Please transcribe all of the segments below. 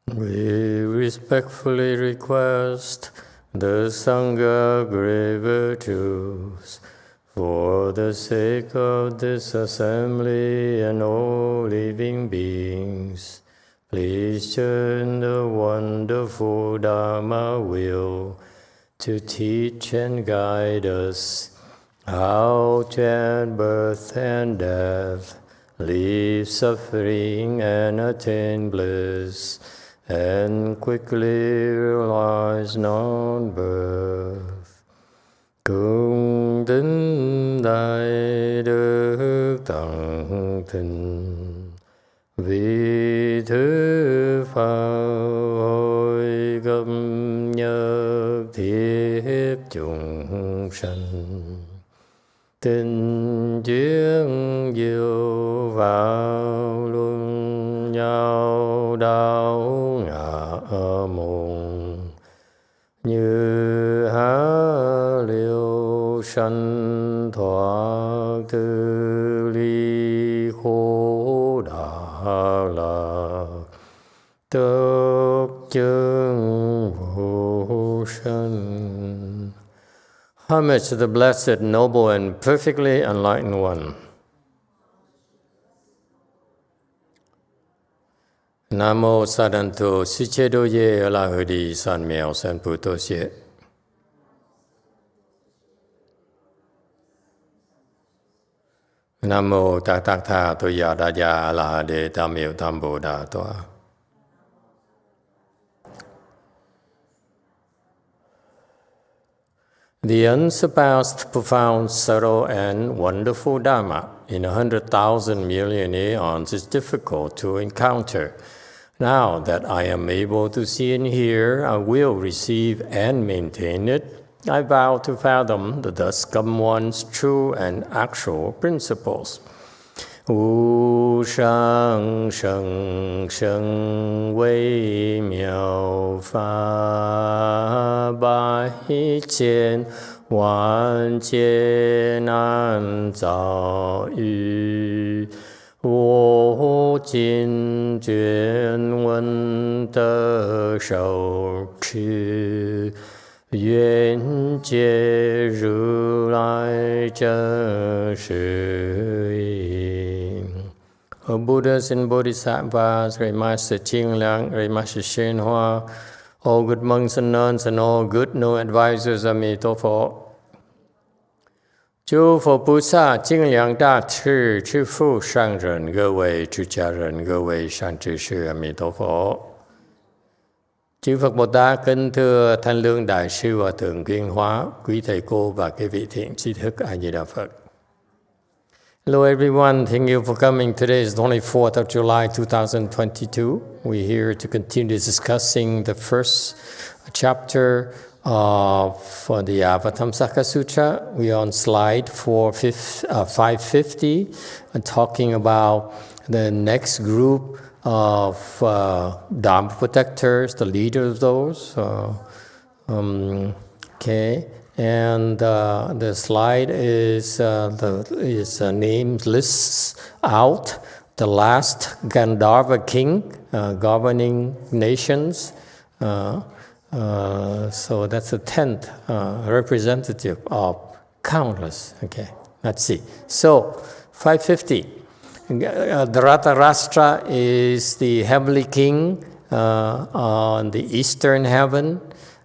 We respectfully request the Sangha great virtues for the sake of this assembly and all living beings. Please turn the wonderful Dharma wheel to teach and guide us how to end birth and death, leave suffering and attain bliss, and quickly realize non-birth. Cung tín đại đức tận tình, vì thứ Phật hội gặp nhất thiết chúng sanh. Tình duyên diệu vào luân nhau đạo ngã môn, như há liêu sanh thoát tư ly khổ đà lạc, tước chứng vô sanh. Homage to the Blessed, Noble, and Perfectly Enlightened One. Namo Sadanto Sichedo Ye Alahudi San Miao San Puto Xie. Namo Tatakta Toyadaya Alahade Tamil Tambo Da Toa. The unsurpassed, profound, subtle, and wonderful Dharma in 100,000 million aeons is difficult to encounter. Now that I am able to see and hear, I will receive and maintain it. I vow to fathom the thus come one's true and actual principles. Wu shang sheng sheng wei miao fa bai qian wan jie nan zao yu, wo jin juan wen de shou qu, yuan jie ru lai zhen shi yi. O Buddhas and Bodhisattvas, Great Master Ching Liang, Great Master YongHua, all good monks and nuns, and all good no advisors, Emitofuo. 诸佛菩萨、精良大智、智父上人、各位出家人、各位善知识，阿弥陀佛。Chư Phật Bồ Tát, kính thưa Thanh Lương Đại sư Hòa thượng YongHua, quý thầy cô và các vị thiện tri thức A Di Đà Phật. Hello everyone, thank you for coming. Today is the 24th of July 2022. We're here to continue discussing the first chapter of the Avatamsaka Sutra. We're on slide 550 and talking about the next group of Dharma protectors, the leaders of those. Okay. And the slide is names lists out the last Gandharva king governing nations. So that's the 10th representative of countless. Okay, let's see. So 550. Dhritarashtra is the heavenly king on the eastern heaven.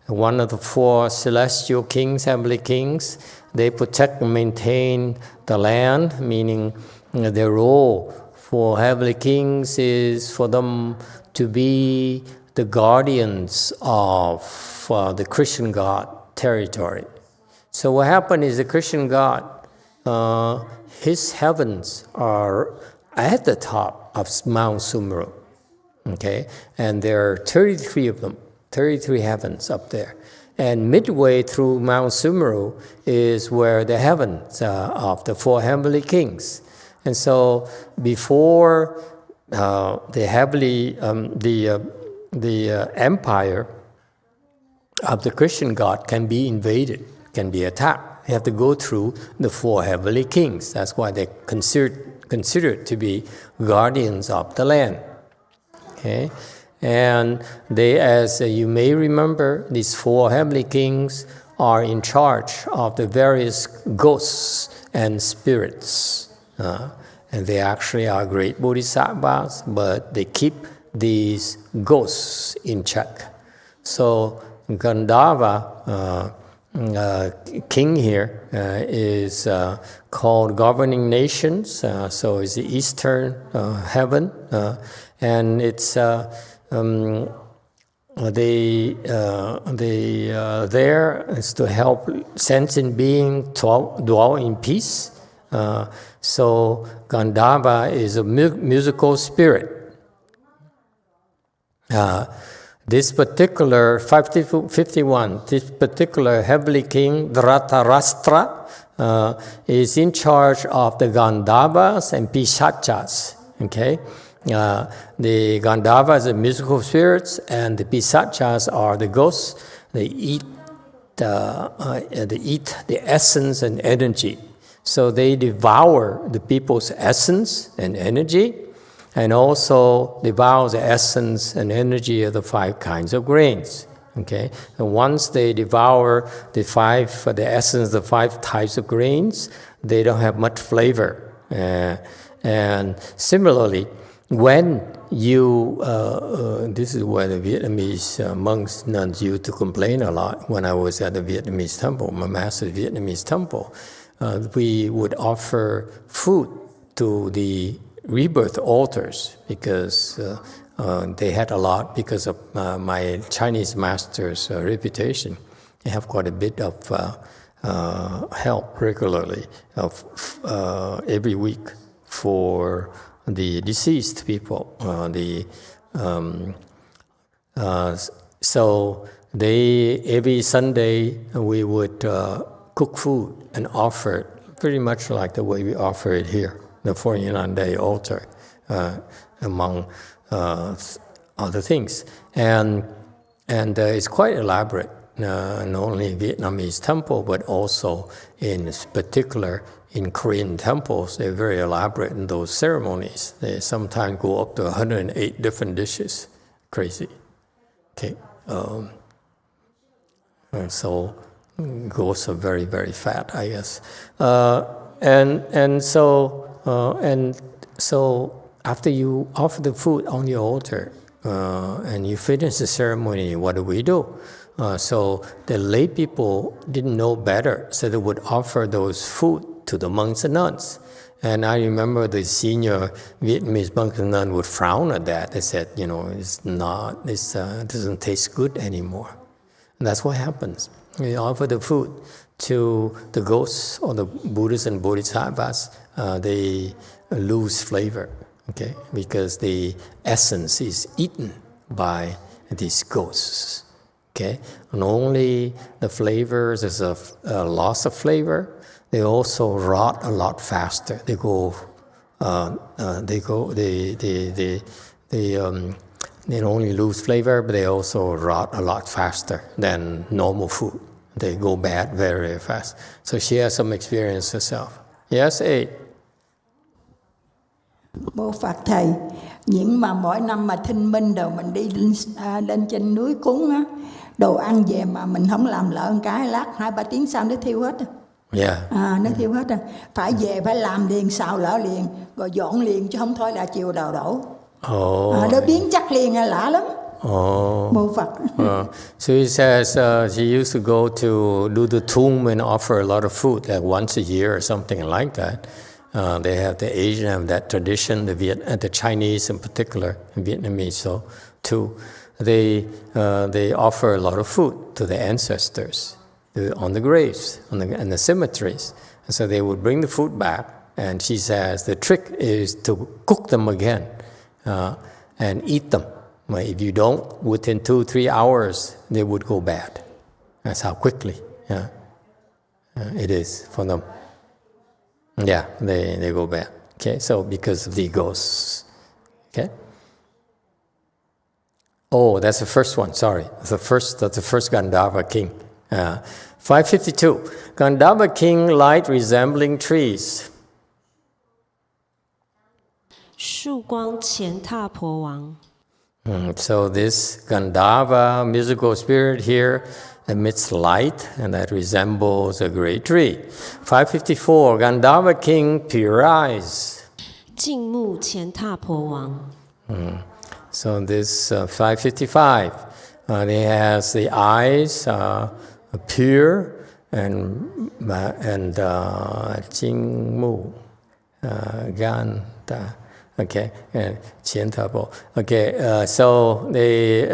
One of the four celestial kings, heavenly kings. They protect and maintain the land, meaning their role for heavenly kings is for them to be the guardians of the Christian God territory. So what happened is the Christian God, his heavens are at the top of Mount Sumeru, okay? And there are 33 of them. 33 heavens up there. And midway through Mount Sumeru is where the heavens of the four heavenly kings. And so before the empire of the Christian God can be invaded, can be attacked, they have to go through the four heavenly kings. That's why they're considered to be guardians of the land. Okay? And they, as you may remember, these 4 heavenly kings are in charge of the various ghosts and spirits. And they actually are great bodhisattvas, but they keep these ghosts in check. So Gandharva, king here, is called governing nations. So it's the eastern heaven, and it's there is to help sentient beings dwell in peace. So Gandharva is a musical spirit. This particular 51, this particular heavenly king, Dhritarashtra, is in charge of the Gandharvas and Pisachas. Okay, the Gandharvas are musical spirits, and the Pisachas are the ghosts. They eat the essence and energy. So they devour the people's essence and energy, and also devour the essence and energy of the 5 kinds of grains. Okay, and once they devour the essence of the 5 types of grains, they don't have much flavor. And similarly, when you, this is where the Vietnamese monks, nuns used to complain a lot when I was at the Vietnamese temple, my master's Vietnamese temple. We would offer food to the rebirth altars because they had a lot because of my Chinese master's reputation. They have quite a bit of help regularly every week for the deceased people. So every Sunday we would cook food and offer it pretty much like the way we offer it here, the 49-day altar, among other things. And it's quite elaborate, not only in Vietnamese temple, but also in particular in Korean temples. They're very elaborate in those ceremonies. They sometimes go up to 108 different dishes. Crazy. Okay. And so ghosts are very, very fat, I guess. And so after you offer the food on your altar and you finish the ceremony, what do? So the lay people didn't know better, so they would offer those food to the monks and nuns. And I remember the senior Vietnamese monks and nuns would frown at that. They said, it doesn't taste good anymore. And that's what happens. We offer the food to the ghosts or the Buddhas and Bodhisattvas. They lose flavor, okay, because the essence is eaten by these ghosts, okay. And only the flavors, there's a loss of flavor. They also rot a lot faster. They not only lose flavor, but they also rot a lot faster than normal food. They go bad very, very fast. So she has some experience herself. Yes, 8. Bố Phật Thầy, những mà mỗi năm mà Thinh Minh đồ mình đi lên trên núi cúng á, đồ ăn về mà mình không làm lợn cái lát 2-3 tiếng sau nó thiêu hết. Yeah. Nó thiêu hết. Phải về phải làm liền, xào lỡ liền, rồi dọn liền chứ không thôi là chiều đào đổ. Nó biến chắc liền lạ lắm. Mô Phật. So he says she used to go to do the tomb and offer a lot of food, like once a year or something like that. They have the Asian have that tradition, the Chinese in particular, Vietnamese so too. They offer a lot of food to the ancestors on the graves and the cemeteries. And so they would bring the food back, and she says the trick is to cook them again and eat them. If you don't, within 2-3 hours, they would go bad. That's how quickly it is for them. Yeah, they go bad. Okay, so because of the ghosts. Okay. Oh, that's the first one. Sorry, that's the first Gandharva king. 552. Gandharva king light resembling trees. 树光乾闼婆王。So this gandharva musical spirit here emits light, and that resembles a great tree. 554, Gandharva king, pure eyes. 净目乾闼婆王 So this 555, he has the eyes pure and Jing Mu, Gan, okay, and Qian Tabo. Okay, so the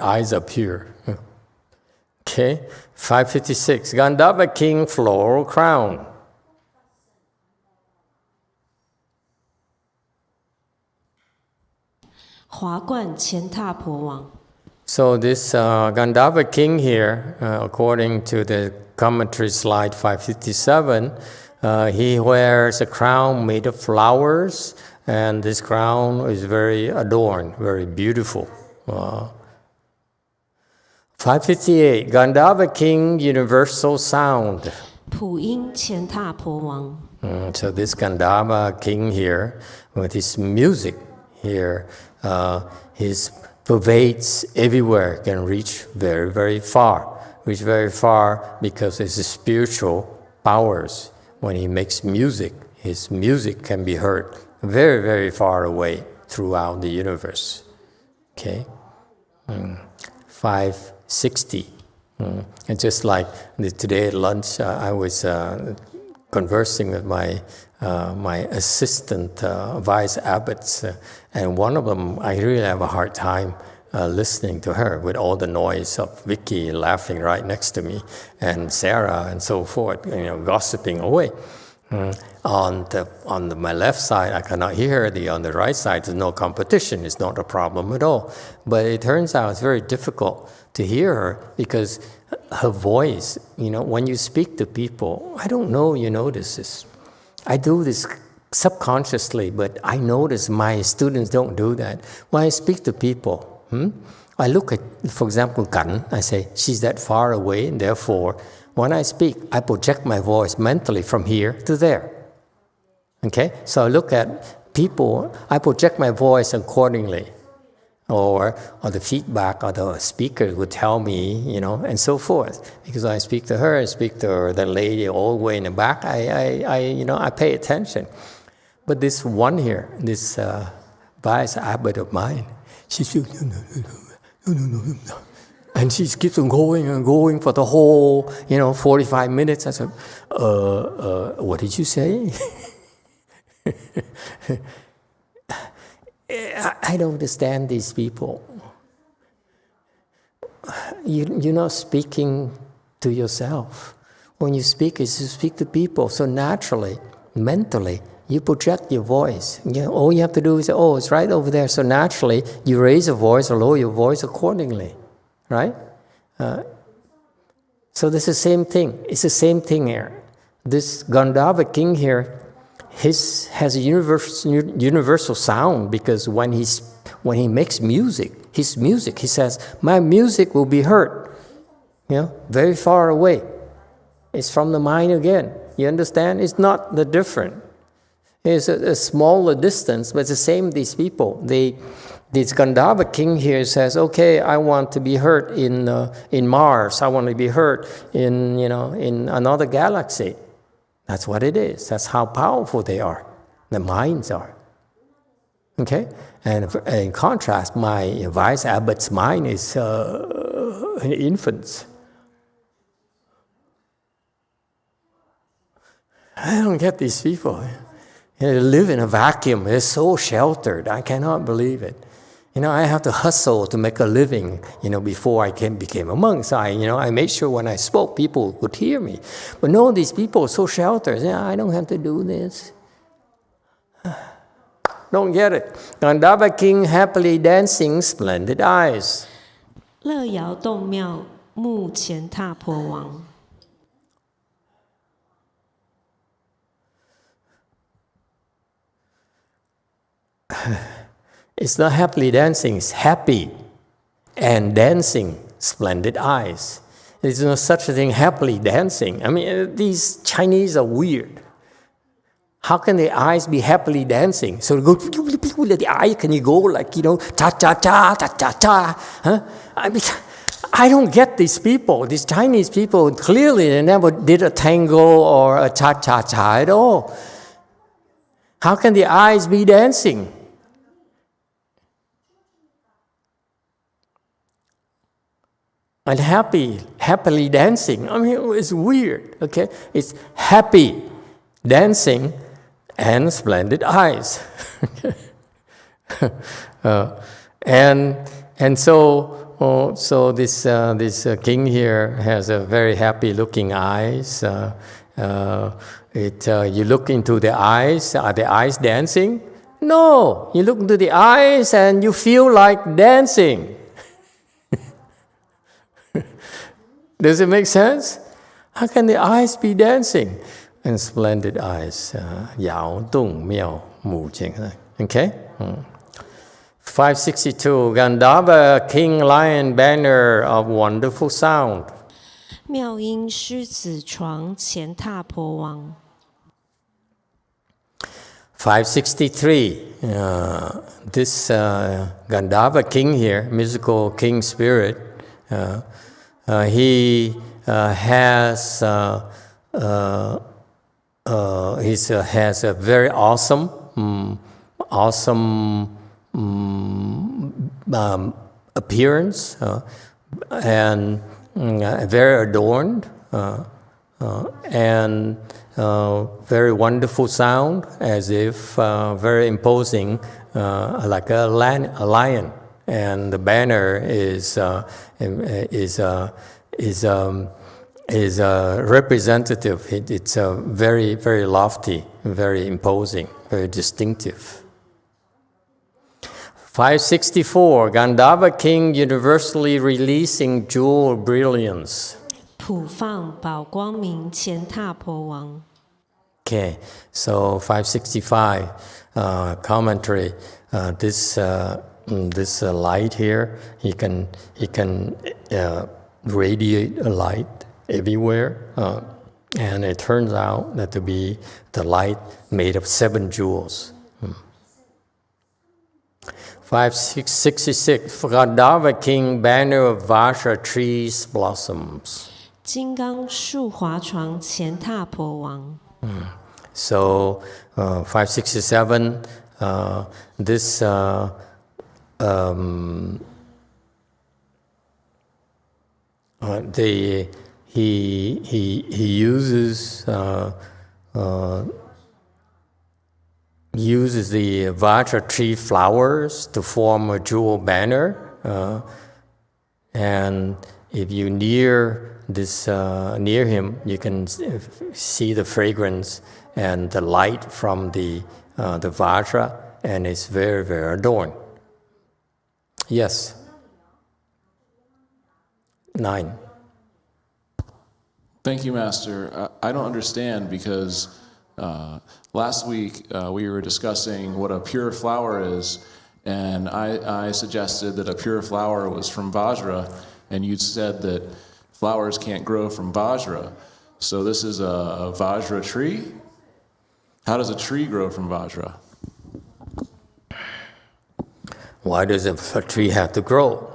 eyes are pure. Okay, 556, Gandharva king, floral crown. 华冠乾闼婆王 So this Gandharva king here, according to the commentary slide 557, he wears a crown made of flowers, and this crown is very adorned, very beautiful. 558, Gandharva king, universal sound. 普音乾闼婆王 So this Gandharva king here, with his music here, his pervades everywhere, can reach very, very far. Reach very far because it's spiritual powers. When he makes music, his music can be heard very, very far away throughout the universe. Okay? 560. And just like today at lunch, I was conversing with my assistant vice abbots, and one of them, I really have a hard time listening to her with all the noise of Vicky laughing right next to me, and Sarah and so forth, gossiping away. On my left side, I cannot hear her. On the right side, there's no competition. It's not a problem at all. But it turns out it's very difficult to hear her because her voice, when you speak to people, I don't know you notice this. I do this subconsciously, but I notice my students don't do that. When I speak to people, I look at, for example, Kan, I say, she's that far away, and therefore, when I speak, I project my voice mentally from here to there. Okay? So I look at people, I project my voice accordingly. Or the feedback of the speaker would tell me, and so forth. Because I speak to her, I speak to the lady all the way in the back, I pay attention. But this one here, this vice abbot of mine, she says, no. And she keeps on going and going for the whole, 45 minutes. I said, what did you say? I don't understand these people. You're not speaking to yourself. When you speak, it's to speak to people. So naturally, mentally, you project your voice. All you have to do is say, it's right over there. So naturally, you raise your voice or lower your voice accordingly. Right? So this is the same thing. It's the same thing here. This Gandharva king here, has a universal sound because when he makes music, his music, he says, my music will be heard, very far away. It's from the mind again. You understand? It's not the different. It's a smaller distance, but it's the same. These people, this Gandharva king here says, okay, I want to be heard in Mars. I want to be heard in another galaxy. That's what it is. That's how powerful they are. The minds are. Okay? And in contrast, my vice abbot's mind is infants. I don't get these people. They live in a vacuum. They're so sheltered. I cannot believe it. I have to hustle to make a living, before I became a monk. So I made sure when I spoke, people could hear me. But no, these people are so sheltered. I don't have to do this. Don't get it. Gandharva king happily dancing, splendid eyes. 乐摇洞庙目乾闼婆王 It's not happily dancing, it's happy and dancing, splendid eyes. There's no such a thing, happily dancing. I mean, these Chinese are weird. how can the eyes be happily dancing? So go, the eye, can you go like, cha-cha-cha, cha-cha-cha? Huh? I mean, I don't get these people. These Chinese people, clearly they never did a tango or a cha-cha-cha at all. How can the eyes be dancing? And happily dancing. I mean, it's weird, okay? It's happy dancing and splendid eyes. So this king here has a very happy looking eyes. You look into the eyes. Are the eyes dancing? No. You look into the eyes and you feel like dancing. Does it make sense? How can the eyes be dancing? And splendid eyes. Yao Dung Miao Mu Jing. Okay? 562. Gandharva King Lion Banner of Wonderful Sound. 妙音狮子床前踏婆王。563. This Gandharva king here, musical king spirit, he has a very awesome appearance and very adorned and very wonderful sound, as if very imposing, like a lion. And the banner is representative. It's very, very lofty, very imposing, very distinctive. 564. Gandharva king universally releasing jewel brilliance. 普放宝光明前踏婆王。 Okay, so 565 commentary. This light here, he can radiate a light everywhere, and it turns out that to be the light made of 7 jewels. 566. Gandharva king banner of Vajra trees blossoms. 金刚树华床前踏婆王。 So 567. This he uses the Vajra tree flowers to form a jewel banner, and if you near him, you can see the fragrance and the light from the Vajra, and it's very, very adorned. Yes. 9. Thank you, Master. I don't understand, because last week we were discussing what a pure flower is, and I suggested that a pure flower was from Vajra, and you said that flowers can't grow from Vajra. So this is a Vajra tree? How does a tree grow from Vajra? Why does a tree have to grow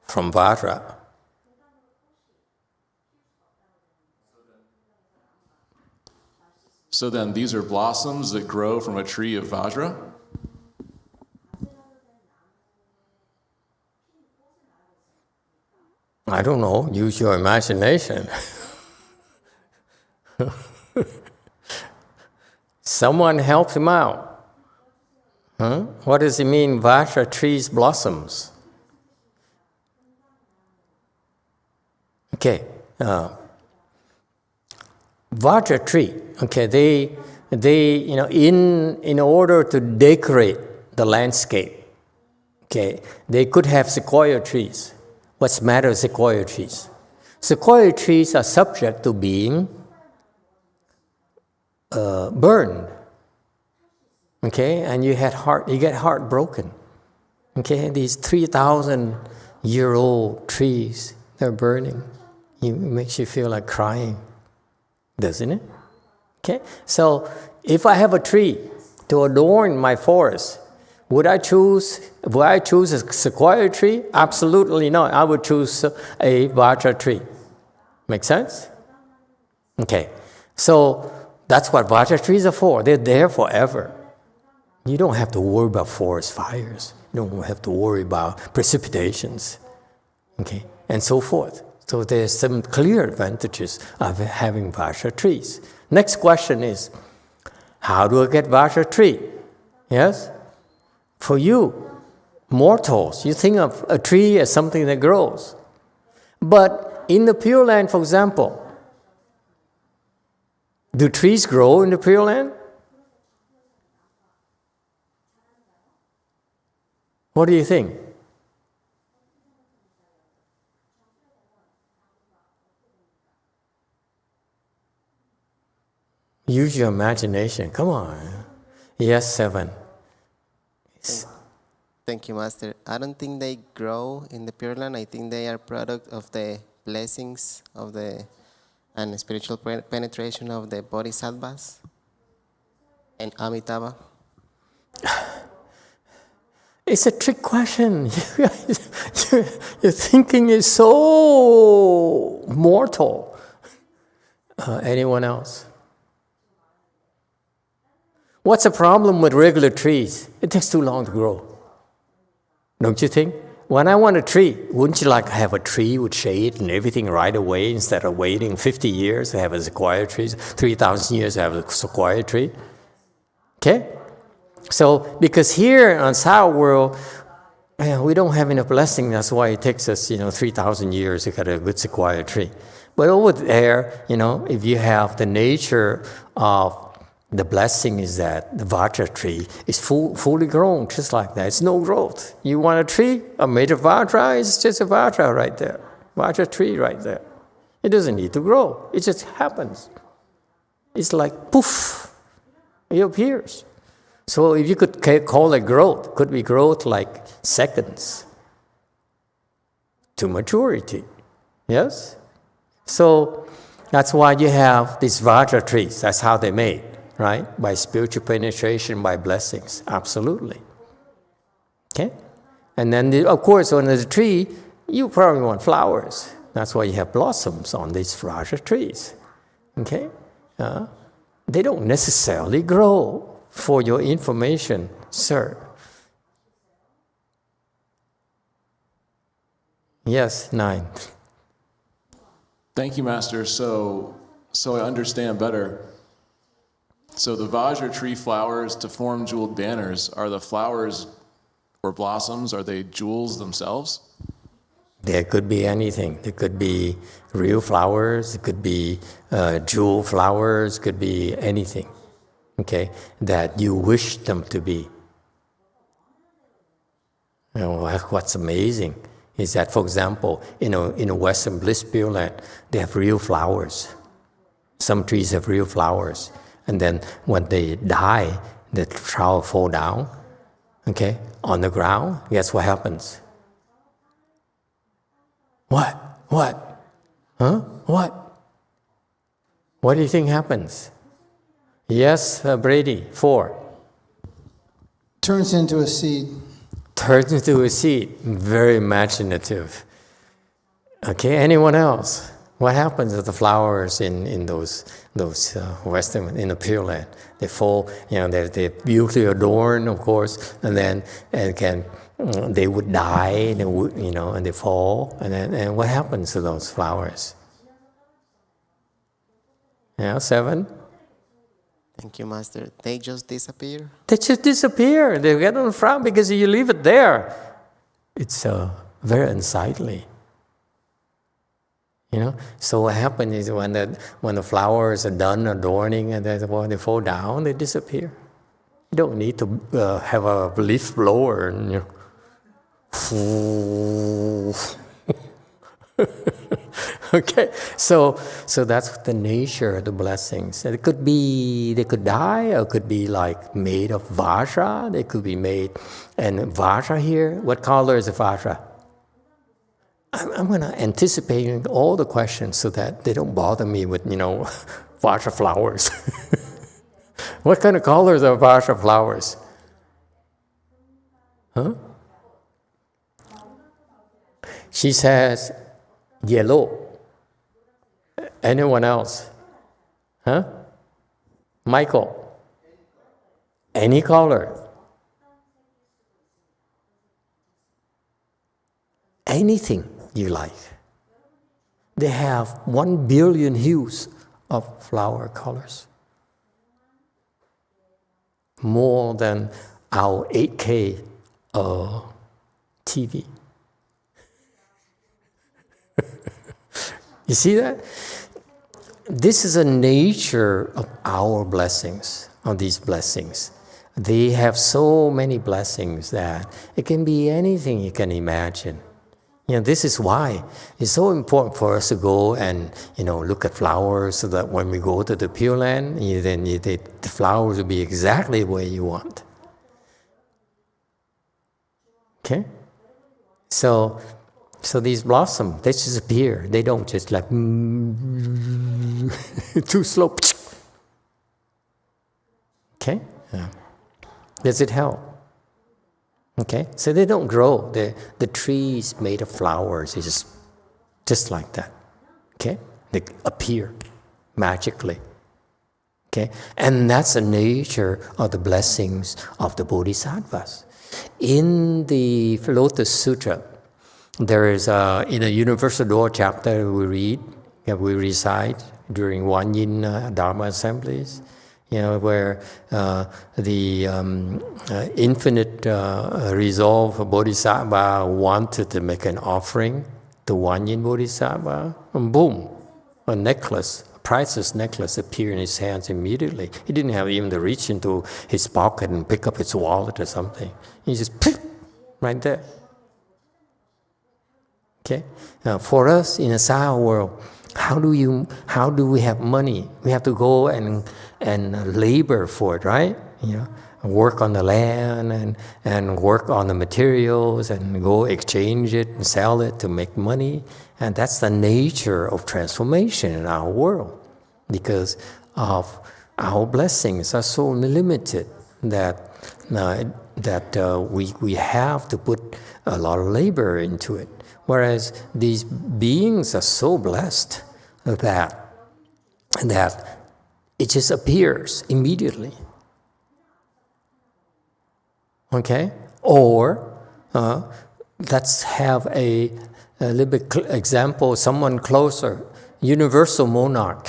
from Vajra? So then these are blossoms that grow from a tree of Vajra? I don't know. Use your imagination. Someone help him out. Huh? What does it mean, Vajra trees blossoms? Okay. Vajra tree. Okay, they in order to decorate the landscape, okay, they could have sequoia trees. What's the matter with sequoia trees? Sequoia trees are subject to being burned. Okay, and you get heartbroken. Okay, these 3,000-year-old trees, they're burning. It makes you feel like crying, doesn't it? Okay, so if I have a tree to adorn my forest, would I choose a sequoia tree? Absolutely not. I would choose a Vajra tree. Make sense? Okay, so that's what Vajra trees are for. They're there forever. You don't have to worry about forest fires. You don't have to worry about precipitations, okay, and so forth. So there's some clear advantages of having Vajra trees. Next question is, how do I get Vajra tree? Yes? For you, mortals, you think of a tree as something that grows. But in the Pure Land, for example, do trees grow in the Pure Land? What do you think? Use your imagination. Come on. Yes, 7. Thank you, Master. I don't think they grow in the Pure Land. I think they are product of the blessings of the and spiritual penetration of the bodhisattvas and Amitabha. It's a trick question. Your thinking is so mortal. Anyone else? What's the problem with regular trees? It takes too long to grow. Don't you think? When I want a tree, wouldn't you like to have a tree with shade and everything right away instead of waiting 50 years to have a sequoia tree, 3,000 years to have a sequoia tree? Okay? So, because here on South World, we don't have enough blessing. That's why it takes us, 3,000 years to get a good sequoia tree. But over there, if you have the nature of the blessing is that the Vajra tree is fully grown, just like that. It's no growth. You want a tree made of Vajra, it's just a Vajra right there. Vajra tree right there. It doesn't need to grow. It just happens. It's like poof, it appears. So if you could call it growth, could be growth like seconds to maturity. Yes? So that's why you have these Vajra trees. That's how they're made. Right? By spiritual penetration, by blessings. Absolutely. Okay? And then, of course, on the tree, you probably want flowers. That's why you have blossoms on these Vajra trees. Okay? They don't necessarily grow, for your information, sir. Yes, 9. Thank you, Master. So I understand better. So the Vajra tree flowers to form jeweled banners, are the flowers or blossoms, are they jewels themselves? There could be anything. There could be real flowers, it could be jewel flowers, could be anything, okay, that you wish them to be. What's amazing is that, for example, in a Western Bliss Pure Land, they have real flowers. Some trees have real flowers. And then when they die, the flower fall down, okay, on the ground. Guess what happens? What? Huh? What? What do you think happens? Yes, Brady, 4. Turns into a seed. Turns into a seed. Very imaginative. Okay, anyone else? What happens to the flowers in those Western, in the Pure Land? They fall, they're beautifully adorned, of course, and then they would die, and they fall, and what happens to those flowers? 7. Thank you, Master. They just disappear? They just disappear. They get on the flower because you leave it there. It's very unsightly. So what happens is when the flowers are done adorning and they fall down, they disappear. You don't need to have a leaf blower and okay, so that's the nature of the blessings. They could die, or could be like made of Vajra. They could be made, and Vajra here. What color is a Vajra? I'm going to anticipate all the questions so that they don't bother me with, Vajra flowers. What kind of colors are Vajra flowers? Huh? She says yellow. Anyone else? Huh? Michael? Any color? Anything you like. They have 1 billion hues of flower colors. More than our 8K TV. You see that? This is the nature of our blessings, of these blessings. They have so many blessings that it can be anything you can imagine. This is why it's so important for us to go and, look at flowers so that when we go to the Pure Land, the flowers will be exactly the way you want. Okay? So these blossoms, they just appear. They don't just like, too slow. Okay? Yeah. Does it help? Okay? So they don't grow. The trees made of flowers is just like that. Okay? They appear magically. Okay? And that's the nature of the blessings of the Bodhisattvas. In the Lotus Sutra, there is in a Universal Door chapter we recite during One Yin Dharma assemblies, where the infinite resolve Bodhisattva wanted to make an offering to One Yin Bodhisattva, and boom, a necklace, a priceless necklace appeared in his hands immediately. He didn't have even to reach into his pocket and pick up his wallet or something. He just right there. Okay, for us in a Saha world, how do we have money? We have to go and labor for it, right? Work on the land and work on the materials and go exchange it and sell it to make money. And that's the nature of transformation in our world, because of our blessings are so limited that we have to put a lot of labor into it. Whereas these beings are so blessed that it just appears immediately. Okay? Or let's have a little bit example, someone closer. Universal monarch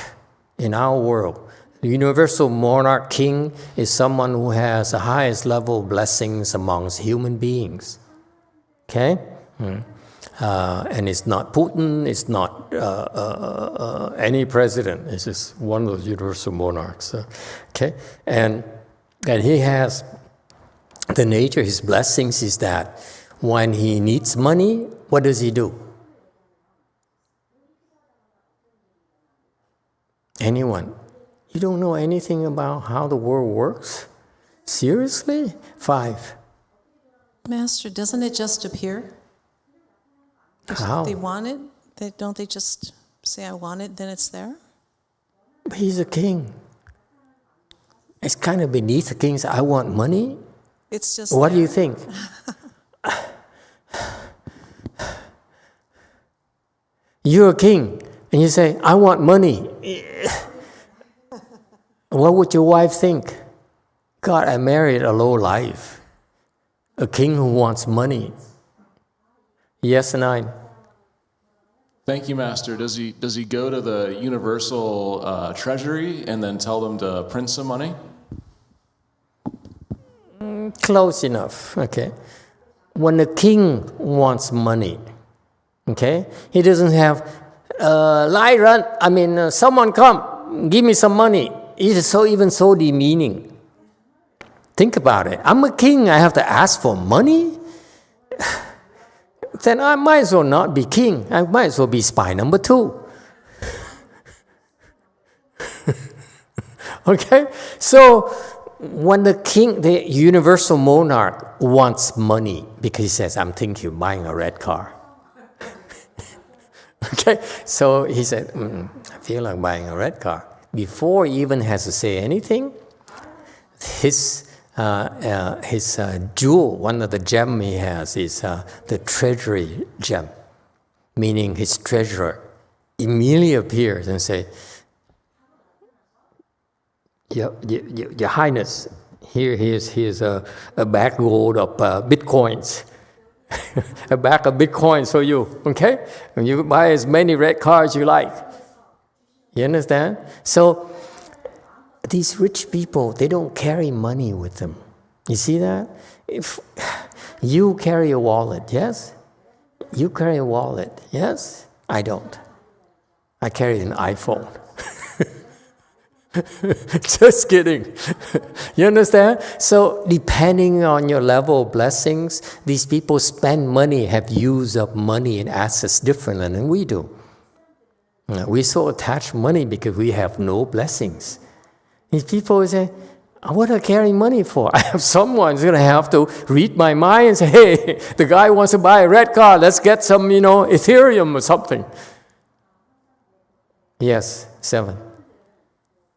in our world. The universal monarch king is someone who has the highest level of blessings amongst human beings. Okay? And it's not Putin, it's not any president. It's just one of those universal monarchs. Okay? And he has the nature, his blessings is that when he needs money, what does he do? Anyone? You don't know anything about how the world works? Seriously? 5. Master, doesn't it just appear? How? If they want it, don't they just say, I want it, then it's there? But he's a king. It's kind of beneath the king's, I want money. It's just What there. do you think? You're a king, and you say, I want money. What would your wife think? God, I married a low life. A king who wants money. Yes, 9. Thank you, Master. Does he go to the universal treasury and then tell them to print some money? Close enough, okay. When a king wants money, okay, he doesn't have, someone come, give me some money. It is so demeaning. Think about it. I'm a king, I have to ask for money? Then I might as well not be king. I might as well be spy number 2. Okay? So, when the king, the universal monarch, wants money, because he says, I'm thinking of buying a red car. Okay? So he said, I feel like buying a red car. before he even has to say anything, his jewel, one of the gem he has, is the treasury gem, meaning his treasurer immediately appears and say, Your Highness, here's a bag load of bitcoins. A bag of bitcoins for you, okay? And you buy as many red cars you like. You understand? So these rich people, they don't carry money with them. You see that? If you carry a wallet, yes? You carry a wallet, yes? I don't. I carry an iPhone. Just kidding. You understand? So depending on your level of blessings, these people spend money, have use of money and assets differently than we do. We so attach money because we have no blessings. These people say, what do I carry money for? I have someone who's going to have to read my mind and say, hey, the guy wants to buy a red car, let's get some, Ethereum or something. Yes, 7.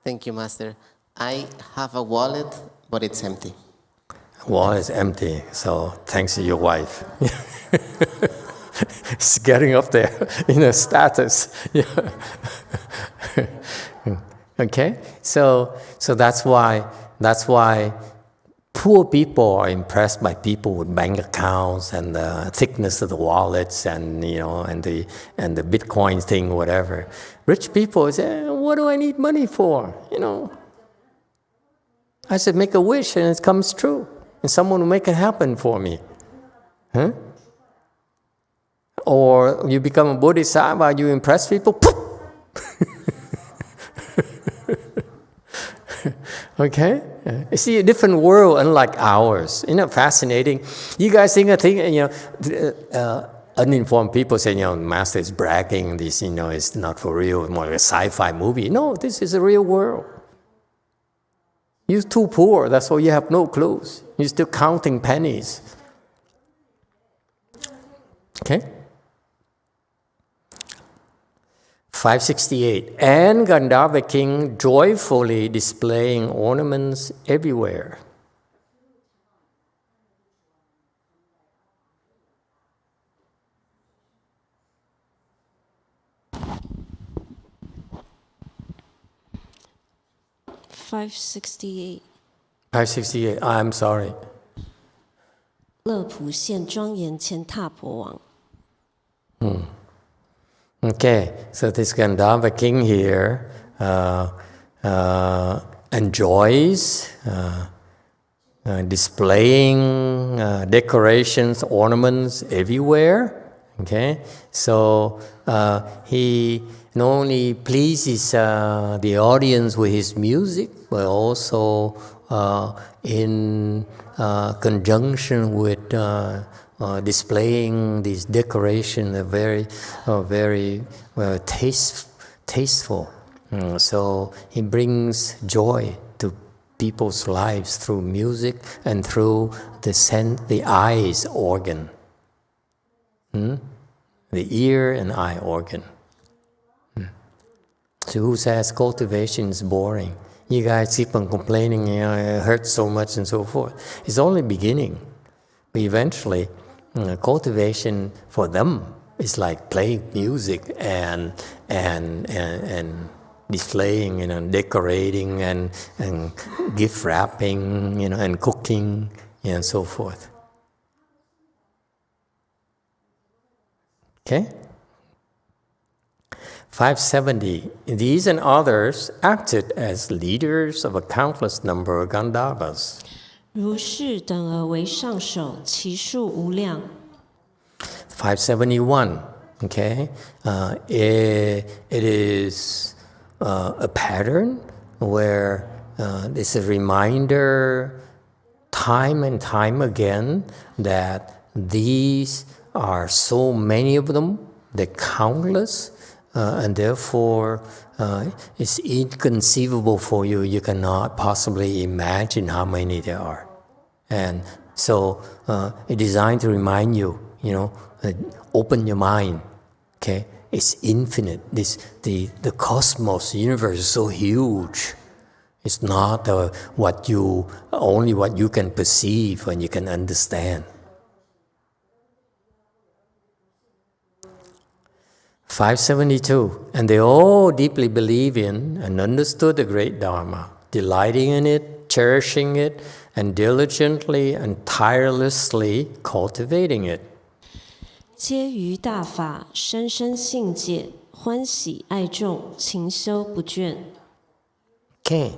Thank you, Master. I have a wallet, but it's empty. Wallet is empty, so thanks to your wife. It's getting up there in a status. Yeah. Okay, so that's why poor people are impressed by people with bank accounts and the thickness of the wallets and the Bitcoin thing, whatever. Rich people say, what do I need money for? I said, make a wish and it comes true, and someone will make it happen for me. Huh? Or you become a bodhisattva, you impress people. Okay? You see a different world unlike ours. Isn't it fascinating? You guys think uninformed people say, Master is bragging, this, it's not for real, it's more like a sci-fi movie. No, this is a real world. You're too poor, that's why you have no clues. You're still counting pennies. Okay? 568. And Gandharva king joyfully displaying ornaments everywhere. $568. I'm sorry. 乐普现庄严前踏婆王。Okay, so this Gandharva king here enjoys displaying decorations, ornaments everywhere. Okay, so he not only pleases the audience with his music, but also in conjunction with displaying these decorations are very tasteful. So he brings joy to people's lives through music and through the eyes organ. The ear and eye organ. So who says cultivation is boring? You guys keep on complaining, it hurts so much and so forth. It's only beginning. But eventually, cultivation for them is like playing music and displaying, decorating and gift wrapping, and cooking, and so forth. Okay? 570. These and others acted as leaders of a countless number of Gandharvas. 如是等而为上首，其数无量。571. Okay, it is a pattern where it's a reminder, time and time again, that these are so many of them, they're countless, and therefore it's inconceivable for you. You cannot possibly imagine how many there are. And so it's designed to remind you, open your mind, okay, It's infinite. The cosmos, the universe is so huge. It's not only what you can perceive and you can understand. 572, and they all deeply believe in and understood the great Dharma, delighting in it, cherishing it, and diligently and tirelessly cultivating it. 皆于大法深深信解，欢喜爱众，勤修不倦。 Okay.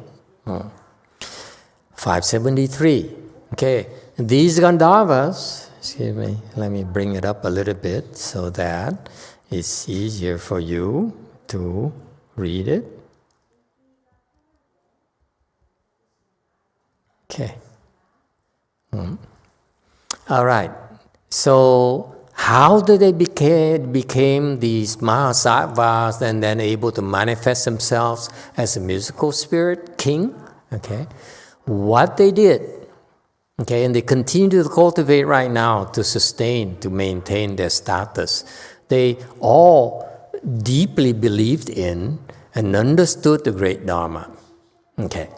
573. Okay. These gandharvas, excuse me, let me bring it up a little bit so that it's easier for you to read it. Okay. All right. So how did they became these mahasattvas and then able to manifest themselves as a musical spirit king? Okay. What they did, okay, and they continue to cultivate right now to sustain, to maintain their status. They all deeply believed in and understood the great Dharma. Okay.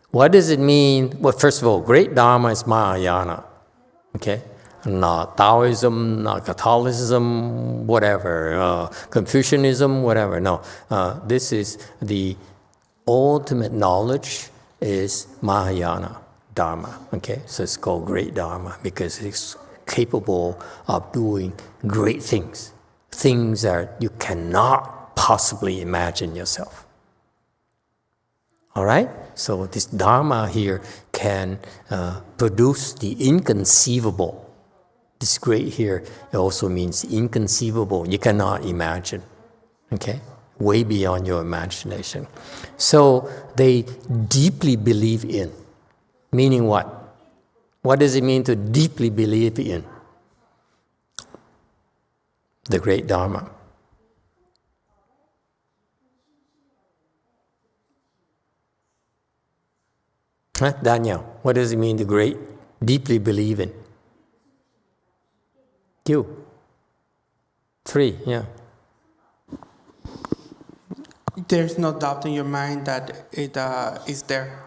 What does it mean? Well, first of all, great Dharma is Mahayana. Okay. Not Taoism, not Catholicism, whatever, Confucianism, whatever. No, this is the ultimate knowledge is Mahayana Dharma. Okay, so it's called great Dharma because it's capable of doing great things, things that you cannot possibly imagine yourself. All right? So this Dharma here can produce the inconceivable. This great here, it also means inconceivable. You cannot imagine. Okay? Way beyond your imagination. So they deeply believe in. Meaning what? What does it mean to deeply believe in? The great Dharma. Huh? Daniel, what does it mean to deeply believe in? You. 3, yeah. There's no doubt in your mind that it is there.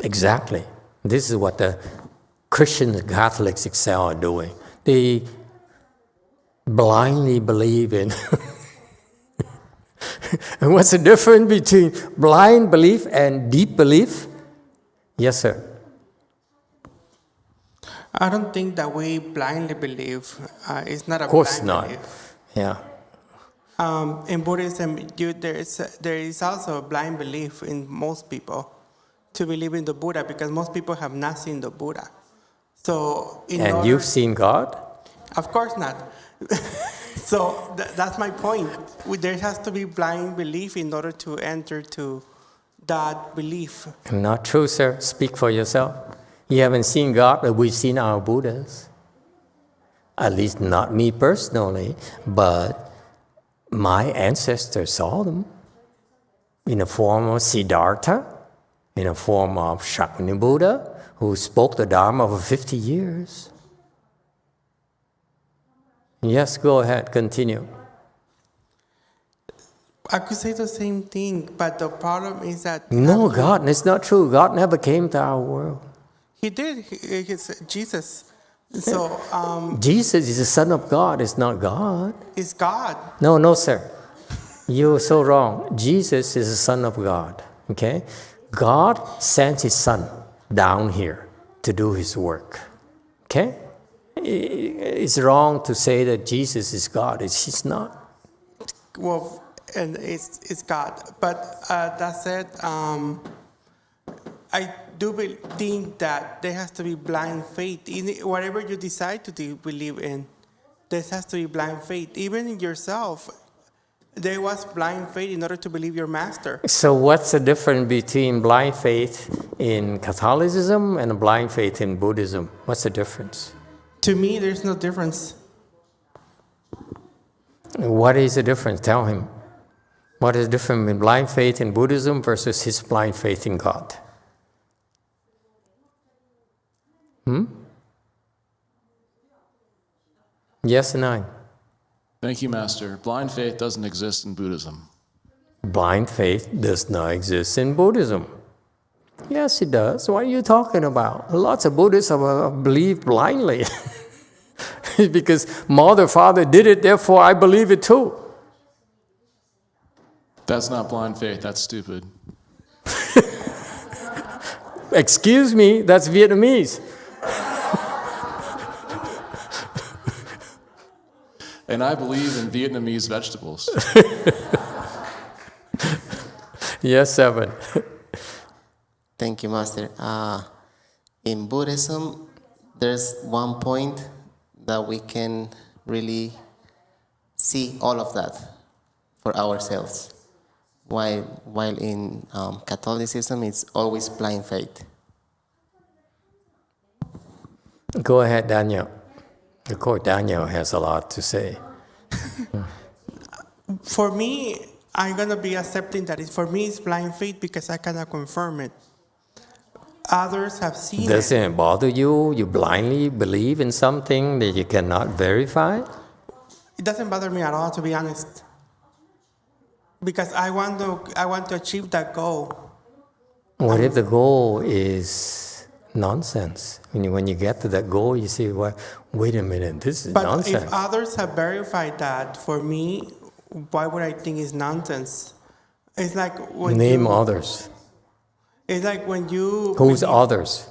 Exactly. This is what the Christians and Catholics excel are doing. They blindly believe in. And what's the difference between blind belief and deep belief? Yes, sir. I don't think that we blindly believe. It's not a Of course blind not. belief. Yeah. In Buddhism, there is also a blind belief in most people to believe in the Buddha because most people have not seen the Buddha. So, And you've seen God? Of course not. So that's my point. There has to be blind belief in order to enter to that belief. Not true, sir. Speak for yourself. You haven't seen God, but we've seen our Buddhas. At least not me personally, but my ancestors saw them in the form of Siddhartha, in the form of Shakyamuni Buddha, who spoke the Dharma for 50 years. Yes, go ahead, continue. I could say the same thing, but the problem is that... No, God, it's not true. God never came to our world. He did. He's Jesus. So... Jesus is the Son of God. It's not God. It's God. No, sir. You're so wrong. Jesus is the Son of God. Okay? God sent His Son down here to do His work. Okay? It's wrong to say that Jesus is God. He's not. Well, and it's God. But that said, I do think that there has to be blind faith. In whatever you decide to believe in, there has to be blind faith. Even in yourself, there was blind faith in order to believe your master. So what's the difference between blind faith in Catholicism and blind faith in Buddhism? What's the difference? To me, there's no difference. What is the difference? Tell him. What is the difference between blind faith in Buddhism versus his blind faith in God? Yes, 9. Thank you, Master. Blind faith doesn't exist in Buddhism. Blind faith does not exist in Buddhism. Yes, it does. What are you talking about? Lots of Buddhists believe blindly. Because mother, father did it, therefore I believe it too. That's not blind faith, that's stupid. Excuse me, that's Vietnamese. And I believe in Vietnamese vegetables. Yes, Seven. Thank you, Master. In Buddhism, there's one point that we can really see all of that for ourselves. While in Catholicism, it's always blind faith. Go ahead, Daniel. Of course, Daniel has a lot to say. For me, I'm going to be accepting that for me it's blind faith because I cannot confirm it. Others have seen it. Doesn't it bother you? You blindly believe in something that you cannot verify? It doesn't bother me at all, to be honest. Because I want to achieve that goal. What if the goal is nonsense? When you get to that goal, you see, well, wait a minute, this is nonsense. But if others have verified that, for me, why would I think it's nonsense? It's like when Name others. It's like when you... Who's others?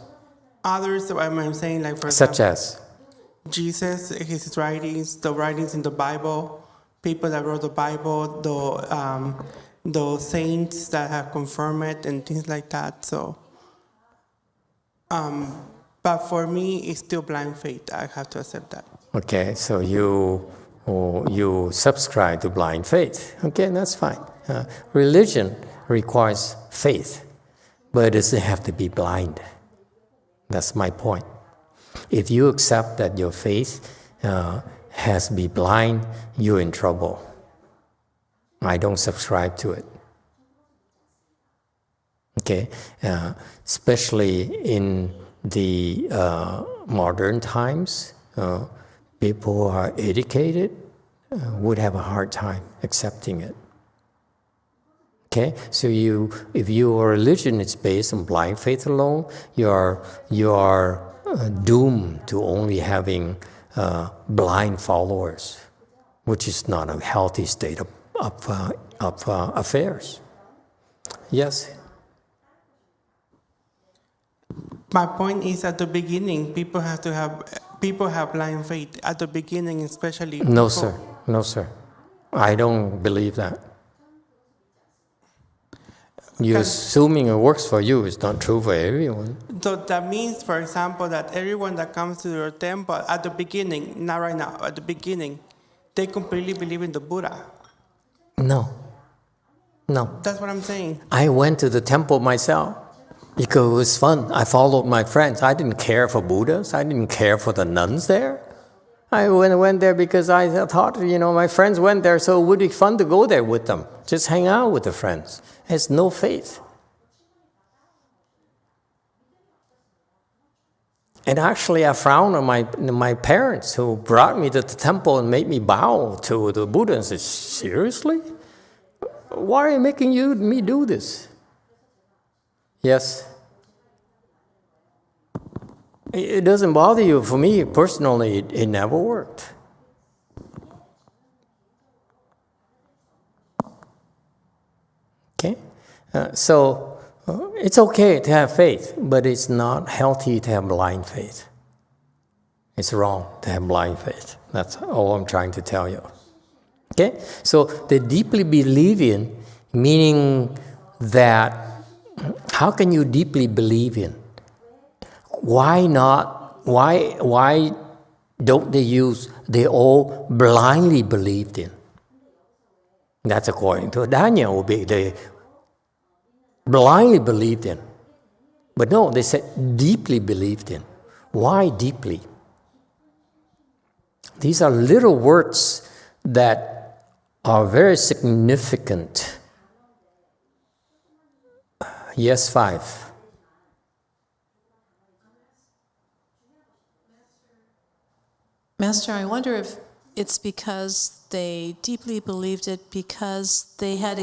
Others, I'm saying, like, for Such example, as? Jesus, his writings, the writings in the Bible, people that wrote the Bible, the saints that have confirmed it, and things like that. So, but for me, it's still blind faith. I have to accept that. Okay, so you subscribe to blind faith. Okay, that's fine. Religion requires faith, but it doesn't have to be blind. That's my point. If you accept that your faith has to be blind, you're in trouble. I don't subscribe to it. Okay, especially in the modern times, people who are educated would have a hard time accepting it. Okay, so if your religion is based on blind faith alone, you are doomed to only having blind followers, which is not a healthy state of affairs. Yes. My point is, at the beginning, people have blind faith at the beginning, especially. No, sir. No, sir. I don't believe that. You're assuming it works for you. It's not true for everyone. So that means, for example, that everyone that comes to your temple at the beginning, not right now, at the beginning, they completely believe in the Buddha. No. That's what I'm saying. I went to the temple myself because it was fun. I followed my friends. I didn't care for Buddhas. I didn't care for the nuns there. I went there because I thought, my friends went there, so it would be fun to go there with them. Just hang out with the friends. Has no faith. And actually, I frowned on my parents who brought me to the temple and made me bow to the Buddha and said, seriously? Why are you making me do this? Yes. It doesn't bother you. For me, personally, it never worked. Okay? So it's okay to have faith, but it's not healthy to have blind faith. It's wrong to have blind faith. That's all I'm trying to tell you. Okay? So they deeply believe in, meaning that how can you deeply believe in? Why not? Why don't they use they all blindly believed in? That's according to Daniel, they blindly believed in. But no, they said deeply believed in. Why deeply? These are little words that are very significant. Yes, 5. Master, I wonder if it's because they deeply believed it, because they had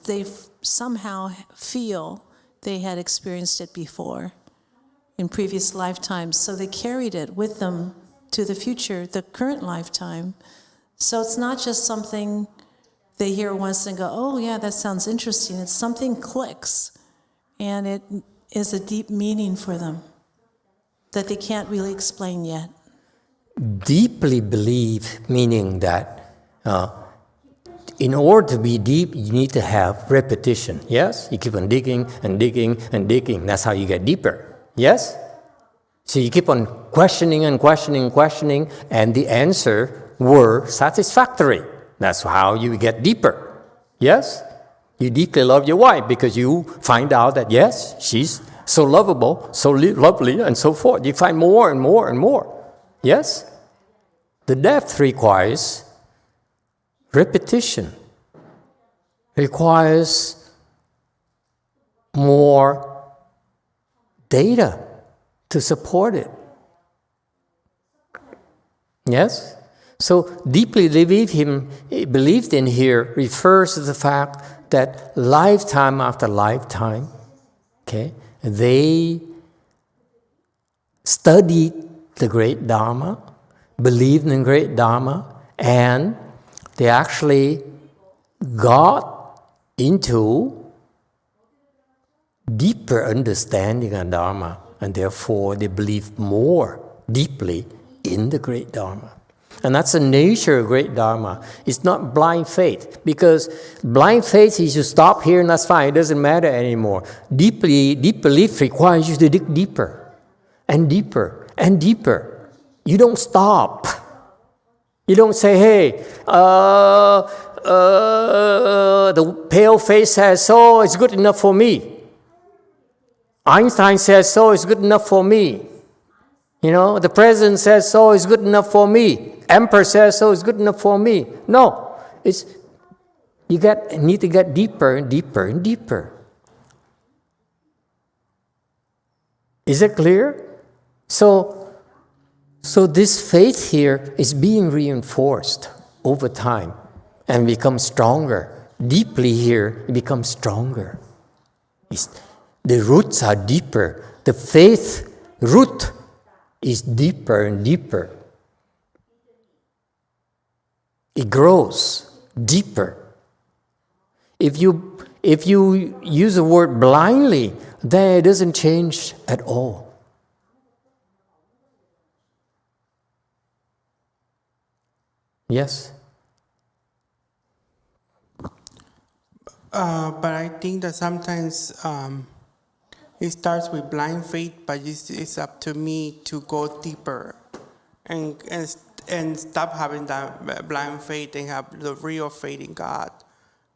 they somehow feel they had experienced it before in previous lifetimes. So they carried it with them to the future, the current lifetime. So it's not just something they hear once and go, oh yeah, that sounds interesting. It's something clicks, and it is a deep meaning for them that they can't really explain yet. Deeply believe, meaning that in order to be deep, you need to have repetition. Yes? You keep on digging and digging and digging. That's how you get deeper. Yes? So you keep on questioning and questioning and questioning, and the answer were satisfactory. That's how you get deeper. Yes? You deeply love your wife because you find out that, yes, she's so lovable, so lovely, and so forth. You find more and more and more. Yes? The depth requires repetition, requires more data to support it. Yes? So deeply believed in here refers to the fact that lifetime after lifetime, okay, they studied the great Dharma, believed in great Dharma, and they actually got into deeper understanding of Dharma, and therefore they believed more deeply in the great Dharma. And that's the nature of great Dharma. It's not blind faith, because blind faith is you stop here and that's fine. It doesn't matter anymore. Deep belief requires you to dig deeper and deeper and deeper. You don't stop. You don't say, hey, the pale face says so, it's good enough for me. Einstein says so, it's good enough for me. You know, the president says so, it's good enough for me. Emperor says so, it's good enough for me. No, you need to get deeper and deeper and deeper. Is it clear? So this faith here is being reinforced over time and becomes stronger. Deeply here, it becomes stronger. The roots are deeper. The faith root is deeper and deeper. It grows deeper. If you use the word blindly, then it doesn't change at all. Yes? But I think that sometimes it starts with blind faith, but it's up to me to go deeper and stop having that blind faith and have the real faith in God.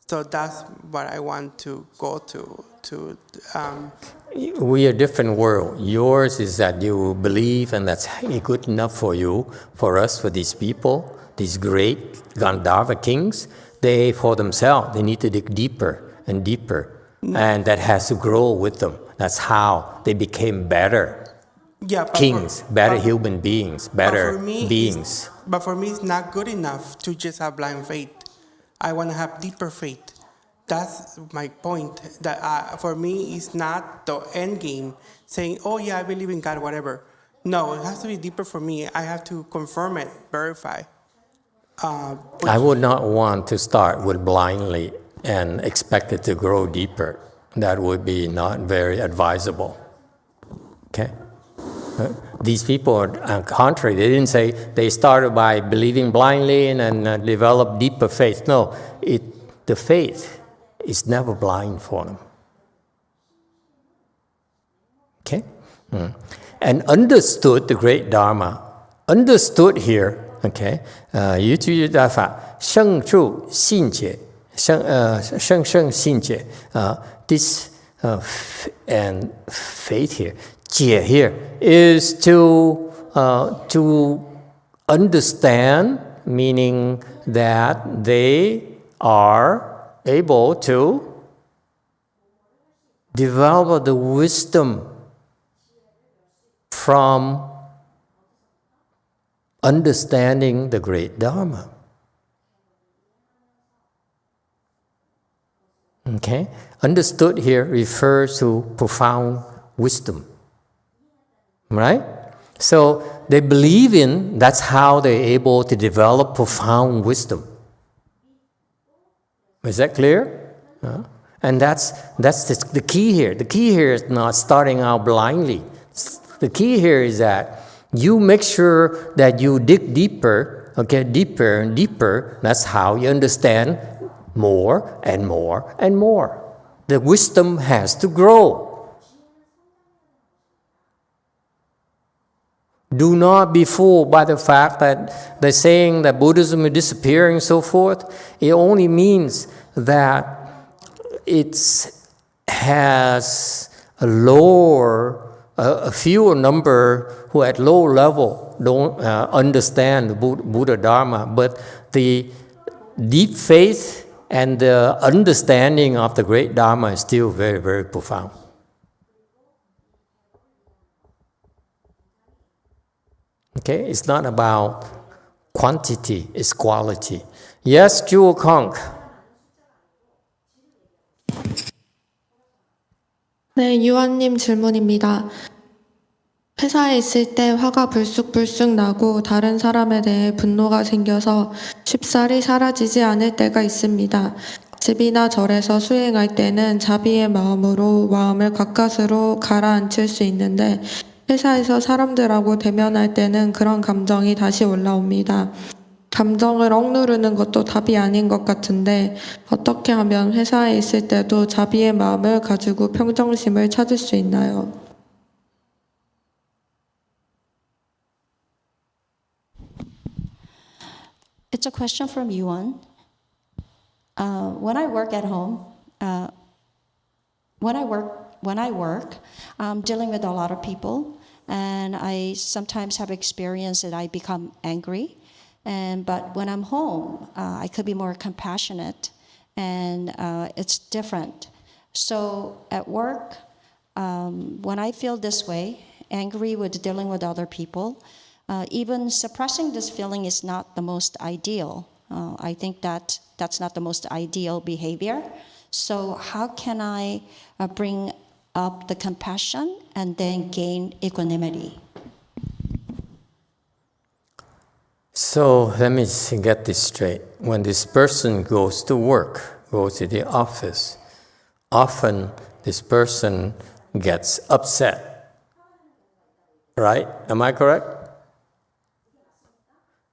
So that's what I want to go to. We are a different world. Yours is that you believe, and that's good enough for you. For us, for these people, these great Gandharva kings, they, for themselves, they need to dig deeper and deeper. And that has to grow with them. That's how they became better kings, better human beings, better beings. But for me, it's not good enough to just have blind faith. I want to have deeper faith. That's my point. That for me, it's not the end game, saying, oh yeah, I believe in God, whatever. No, it has to be deeper for me. I have to confirm it, verify. I would not want to start with blindly and expect it to grow deeper. That would be not very advisable. Okay? These people are contrary. They didn't say they started by believing blindly and then developed deeper faith. No, the faith is never blind for them. Okay? And understood the great Dharma. Understood here, okay? 于居大法生住信解 生生信解 this and faith here, 解 here is to understand, meaning that they are able to develop the wisdom from understanding the great Dharma. Okay? Understood here refers to profound wisdom. Right? So they believe in, that's how they're able to develop profound wisdom. Is that clear? And that's the key here. The key here is not starting out blindly. The key here is that you make sure that you dig deeper, okay, deeper and deeper. That's how you understand more and more and more. The wisdom has to grow. Do not be fooled by the fact that they're saying that Buddhism is disappearing and so forth. It only means that it has a fewer number who at low level don't understand the Buddha Dharma, but the deep faith and the understanding of the great Dharma is still very, very profound. Okay, it's not about quantity, it's quality. Yes, Jewel Kong. 네, 유언님 질문입니다. 회사에 있을 때 화가 불쑥불쑥 나고 다른 사람에 대해 분노가 생겨서 쉽사리 사라지지 않을 때가 있습니다. 집이나 절에서 수행할 때는 자비의 마음으로 마음을 가까스로 가라앉힐 수 있는데 회사에서 사람들하고 대면할 때는 그런 감정이 다시 올라옵니다. 감정을 억누르는 것도 답이 아닌 것 같은데 어떻게 하면 회사에 있을 때도 자비의 마음을 가지고 평정심을 찾을 수 있나요? It's a question from Yuan. When I work at home, when I work, I'm dealing with a lot of people, and I sometimes have experience that I become angry. But when I'm home, I could be more compassionate, and it's different. So at work, when I feel this way, angry with dealing with other people, even suppressing this feeling is not the most ideal. I think that's not the most ideal behavior. So how can I bring up the compassion and then gain equanimity? So let me get this straight. When this person goes to work, goes to the office, often this person gets upset. Right? Am I correct?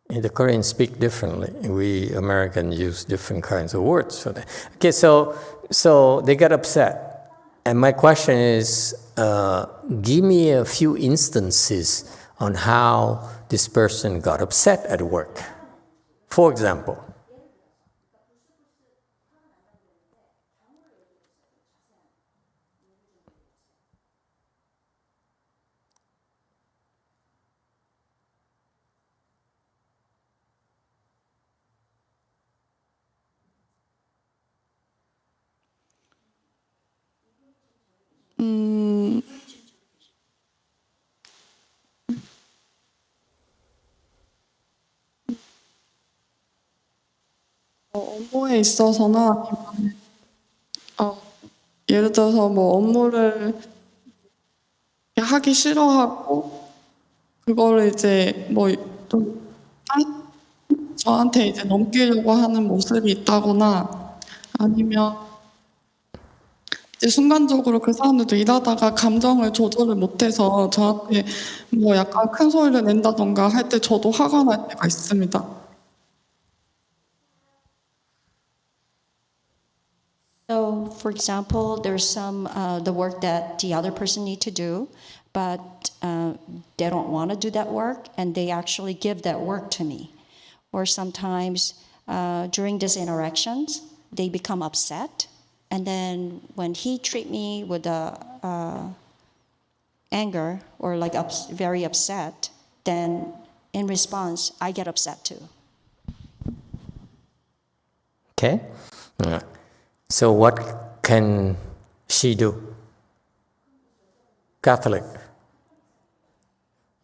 The Koreans speak differently. We Americans use different kinds of words for that. Okay, so they get upset. And my question is, give me a few instances on how this person got upset at work. For example, 업무에 있어서나 예를 들어서 뭐 업무를 하기 싫어하고 그거를 이제 뭐 좀 저한테 이제 넘기려고 하는 모습이 있다거나 아니면 이제 순간적으로 그 사람들도 일하다가 감정을 조절을 못해서 저한테 뭐 약간 큰 소리를 낸다던가 할 때 저도 화가 날 때가 있습니다. So, for example, there's some the work that the other person need to do, but they don't want to do that work, and they actually give that work to me. Or sometimes during these interactions, they become upset, and then when he treat me with anger or like very upset, then in response, I get upset too. okay? So what can she do? Catholic.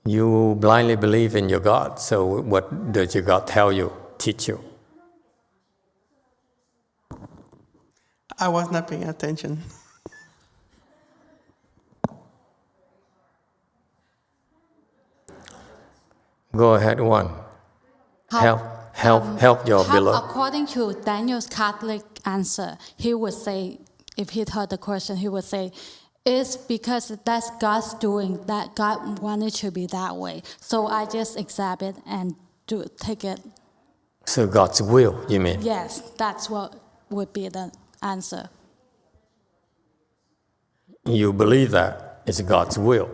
You blindly believe in your God, so what does your God tell you, teach you? I was not paying attention. Go ahead, one. Help your beloved. According to Daniel's Catholic answer, he would say, if he heard the question, he would say, it's because that's God's doing, that God wanted to be that way. So I just accept it and take it. So God's will, you mean? Yes, that's what would be the answer. You believe that it's God's will.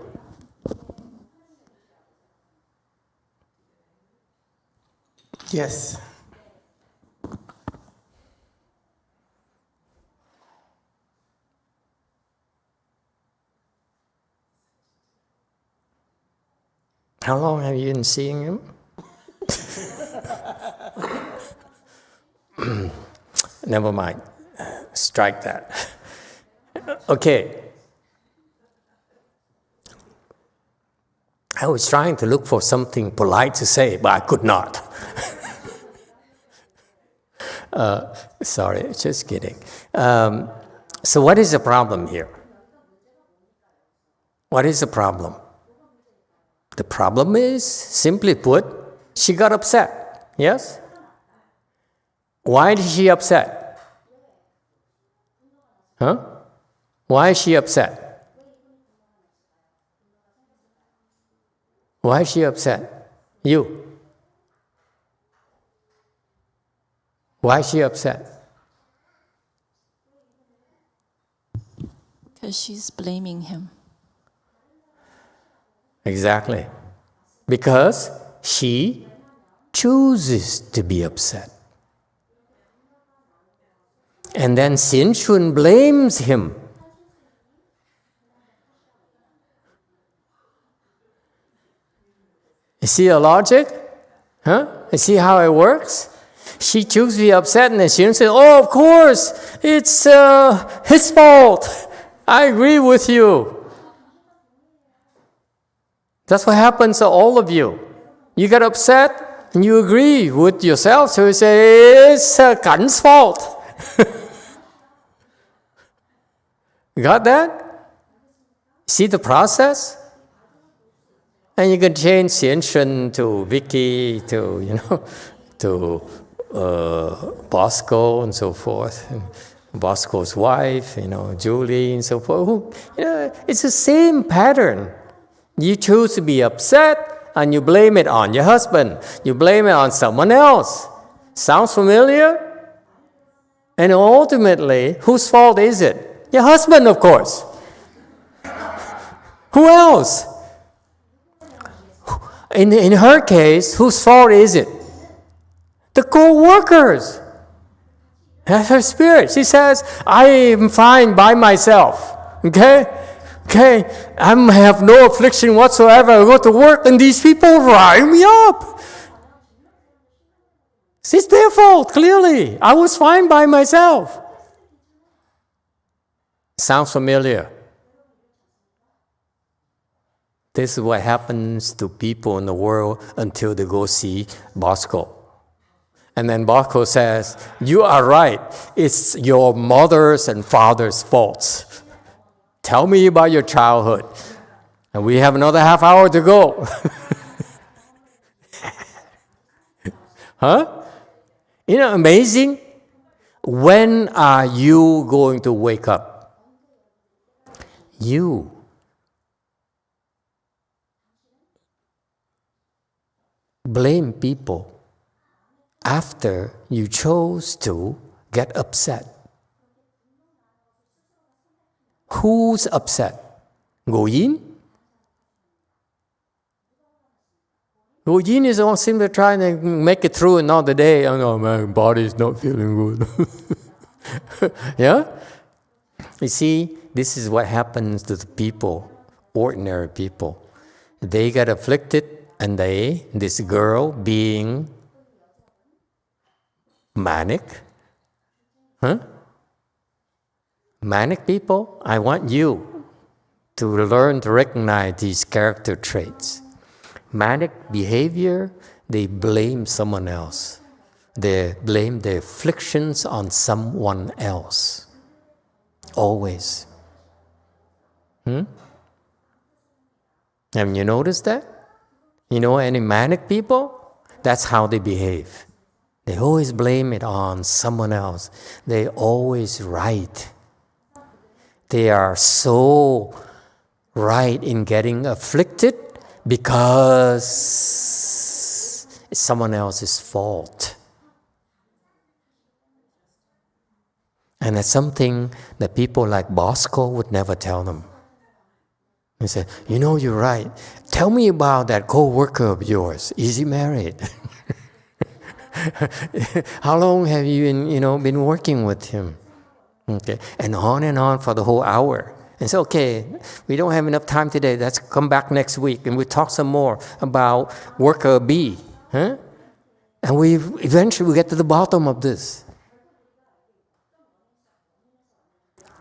Yes. How long have you been seeing him? Never mind. Strike that. Okay. I was trying to look for something polite to say, but I could not. Sorry, just kidding. So what is the problem here? What is the problem? The problem is, simply put, she got upset. Yes? Why is she upset? Huh? Why is she upset? Why is she upset? You. Why is she upset? Because she's blaming him. Exactly. Because she chooses to be upset. And then Xin Shun blames him. You see the logic? Huh? You see how it works? She chooses to be upset, and then Xin says, oh, of course, it's his fault. I agree with you. That's what happens to all of you. You get upset, and you agree with yourself, so you say, it's Cảnh fault. You got that? See the process? And you can change Xian Shun to Vicky, to, to Bosco and so forth. And Bosco's wife, Julie and so forth. It's the same pattern. You choose to be upset and you blame it on your husband. You blame it on someone else. Sounds familiar? And ultimately, whose fault is it? Your husband, of course. Who else? In her case, whose fault is it? The co-workers. That's her spirit. She says, I am fine by myself. Okay, I have no affliction whatsoever. I go to work and these people rile me up. It's their fault, clearly. I was fine by myself. Sounds familiar? This is what happens to people in the world until they go see Bosco. And then Bosco says, you are right. It's your mother's and father's faults. Tell me about your childhood. And we have another half hour to go. Huh? Amazing? When are you going to wake up? You. Blame people after you chose to get upset. Who's upset? Goyin? Goyin is the one simply trying to make it through another day. Oh, my body's not feeling good. Yeah? You see, this is what happens to the people, ordinary people. They get afflicted, and this girl being manic, manic people, I want you to learn to recognize these character traits. manic behavior, they blame someone else. They blame their afflictions on someone else. Always. Have you noticed that? You know any manic people? That's how they behave. They always blame it on someone else. They always right. They are so right in getting afflicted because it's someone else's fault. And that's something that people like Bosco would never tell them. He said, you know, you're right. Tell me about that co-worker of yours. Is he married? How long have you been working with him? Okay, and on for the whole hour. And so, okay, we don't have enough time today. Let's come back next week and we'll talk some more about worker B. Huh? And we eventually get to the bottom of this.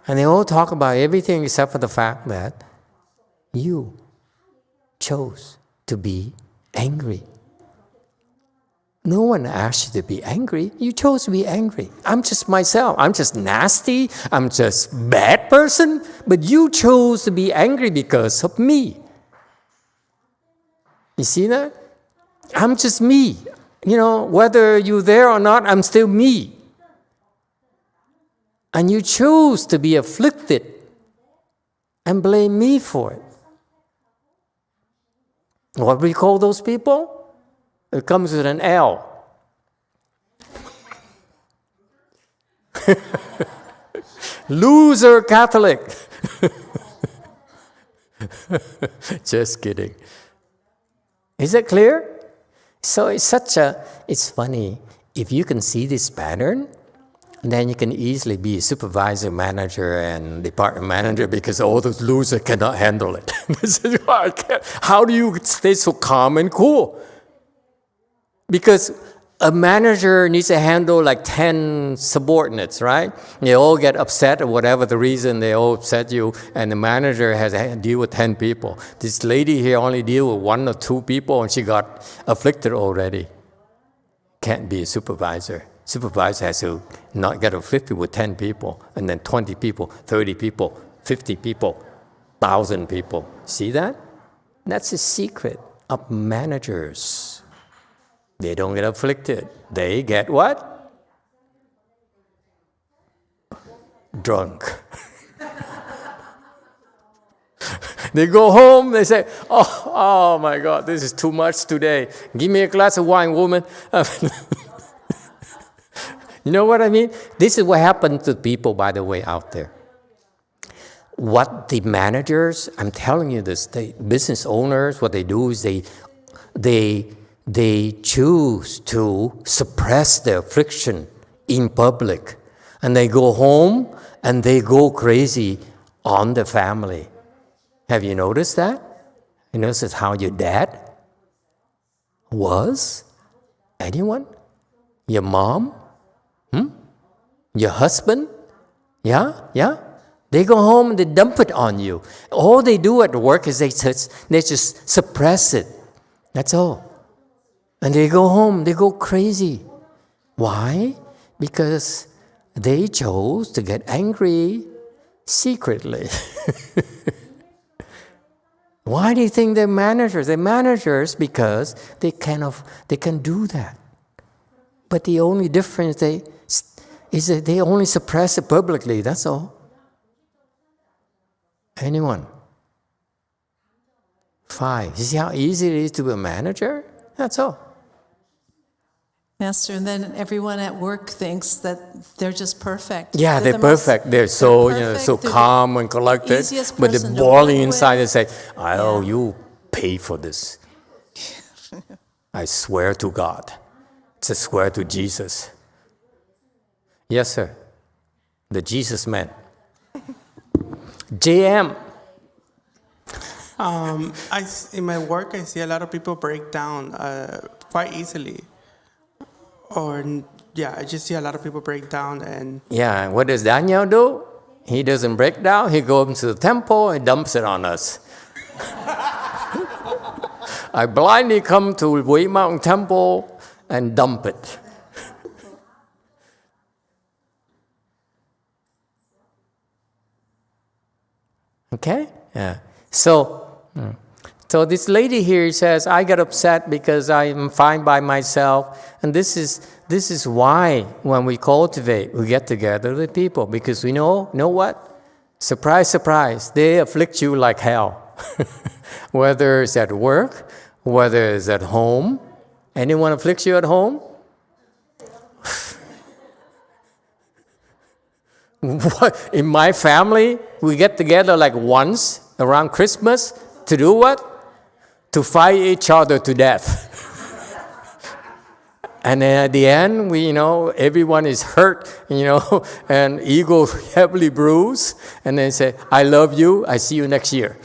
And they all talk about everything except for the fact that you chose to be angry. No one asked you to be angry. You chose to be angry. I'm just myself. I'm just nasty. I'm just bad person. But you chose to be angry because of me. You see that? I'm just me. You know, whether you're there or not, I'm still me. And you chose to be afflicted and blame me for it. What do we call those people? It comes with an L. Loser Catholic. Just kidding. Is it clear? So it's funny. If you can see this pattern, then you can easily be a supervisor, manager, and department manager because all those losers cannot handle it. This is why I can't. How do you stay so calm and cool? Because a manager needs to handle like 10 subordinates, right? They all get upset or whatever the reason they all upset you, and the manager has to deal with 10 people. This lady here only deal with 1 or 2 people, and she got afflicted already. Can't be a supervisor. Supervisor has to not get afflicted with 10 people, and then 20 people, 30 people, 50 people, 1,000 people. See that? That's the secret of managers. They don't get afflicted. They get what? Drunk. They go home, they say, oh my God, this is too much today. Give me a glass of wine, woman. You know what I mean? This is what happens to people, by the way, out there. What the managers, I'm telling you this, the business owners, what they do is they choose to suppress their affliction in public. And they go home and they go crazy on the family. Have you noticed that? You notice how your dad was? Anyone? Your mom? Your husband? Yeah? They go home and they dump it on you. All they do at work is they just suppress it. That's all. And they go home, they go crazy. Why? Because they chose to get angry secretly. Why do you think they're managers? They're managers because they can do that. But the only difference is that they only suppress it publicly, that's all. Anyone? 5. You see how easy it is to be a manager? That's all. Master, and then everyone at work thinks that they're just perfect. Yeah, they're perfect. They're so perfect. So calm and collected. But they're boiling inside and say, you pay for this. I swear to God. It's a swear to Jesus. Yes, sir. The Jesus man. JM. In my work, I see a lot of people break down quite easily. I just see a lot of people break down and... Yeah, what does Daniel do? He doesn't break down. He goes to the temple and dumps it on us. I blindly come to Wei Mountain Temple and dump it. Okay? Yeah. So this lady here says, I get upset because I'm fine by myself. And this is why when we cultivate, we get together with people. Because we know what? Surprise, surprise, they afflict you like hell. Whether it's at work, whether it's at home. Anyone afflicts you at home? In my family, we get together like once around Christmas to do what? To fight each other to death. And then at the end, everyone is hurt, and ego heavily bruised. And then say, I love you, I see you next year.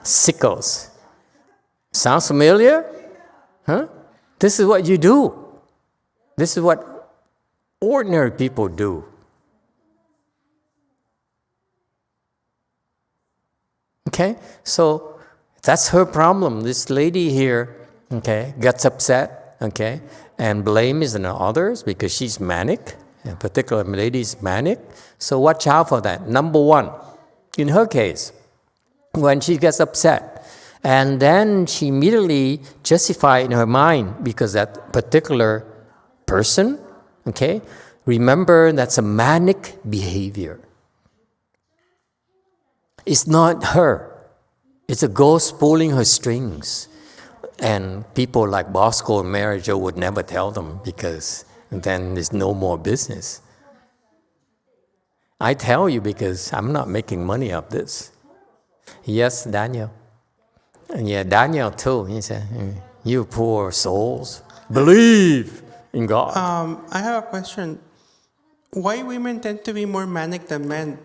Sickles. Sounds familiar? Huh? This is what you do. This is what ordinary people do. Okay? So that's her problem. This lady here, okay, gets upset, okay, and blames on others because she's manic. In particular, the lady is manic. So watch out for that. Number one, in her case, when she gets upset, and then she immediately justifies in her mind because that particular person, okay, remember that's a manic behavior. It's not her. It's a ghost pulling her strings. And people like Bosco and Mary Jo would never tell them because then there's no more business. I tell you because I'm not making money off this. Yes, Daniel. And yeah, Daniel too. He said, you poor souls, believe in God. I have a question. Why women tend to be more manic than men?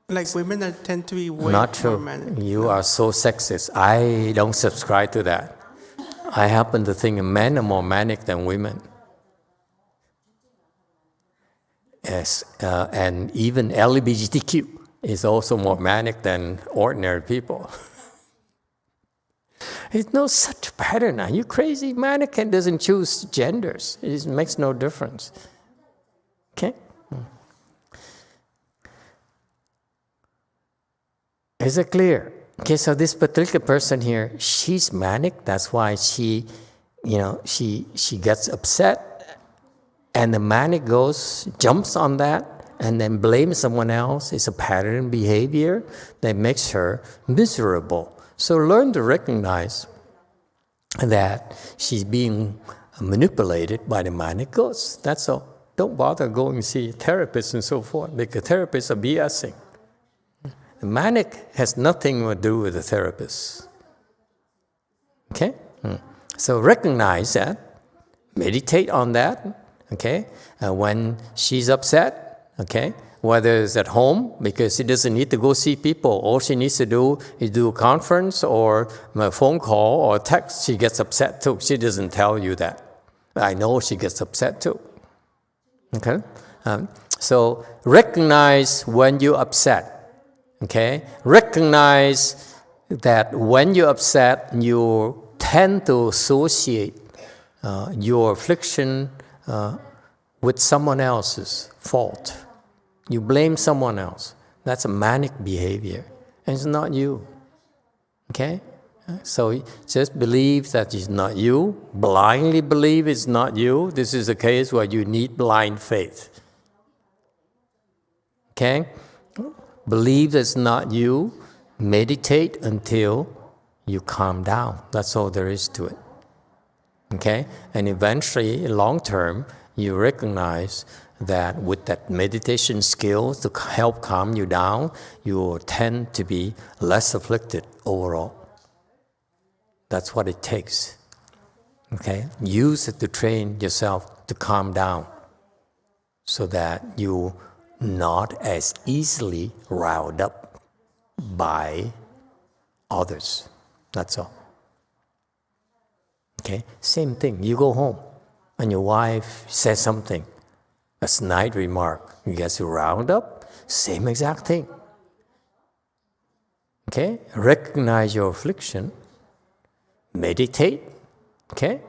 Like women tend to be way Not true. more manic. You are so sexist. I don't subscribe to that. I happen to think men are more manic than women. Yes, and even LGBTQ is also more manic than ordinary people. There's no such pattern. Are you crazy? Manic doesn't choose genders. It makes no difference. Okay? Is it clear? Okay, so this particular person here, she's manic. That's why she gets upset. And the manic jumps on that, and then blames someone else. It's a pattern behavior that makes her miserable. So learn to recognize that she's being manipulated by the manic ghost. That's all. Don't bother going to see therapists and so forth, because therapists are BSing. The manic has nothing to do with the therapist. Okay? So recognize that. Meditate on that. Okay? When she's upset, okay? Whether it's at home, because she doesn't need to go see people. All she needs to do is do a conference or a phone call or text. She gets upset too. She doesn't tell you that. I know she gets upset too. Okay? So recognize when you're upset. Okay? Recognize that when you're upset, you tend to associate your affliction with someone else's fault. You blame someone else. That's a manic behavior. And it's not you. Okay? So just believe that it's not you. Blindly believe it's not you. This is a case where you need blind faith. Okay? Believe it's not you. Meditate until you calm down. That's all there is to it. Okay? And eventually, long term, you recognize that with that meditation skill to help calm you down, you will tend to be less afflicted overall. That's what it takes. Okay? Use it to train yourself to calm down so that you're not as easily riled up by others. That's all. Okay? Same thing. You go home and your wife says something, a snide remark, you get you riled up, same exact thing. Okay? Recognize your affliction. Meditate. Okay?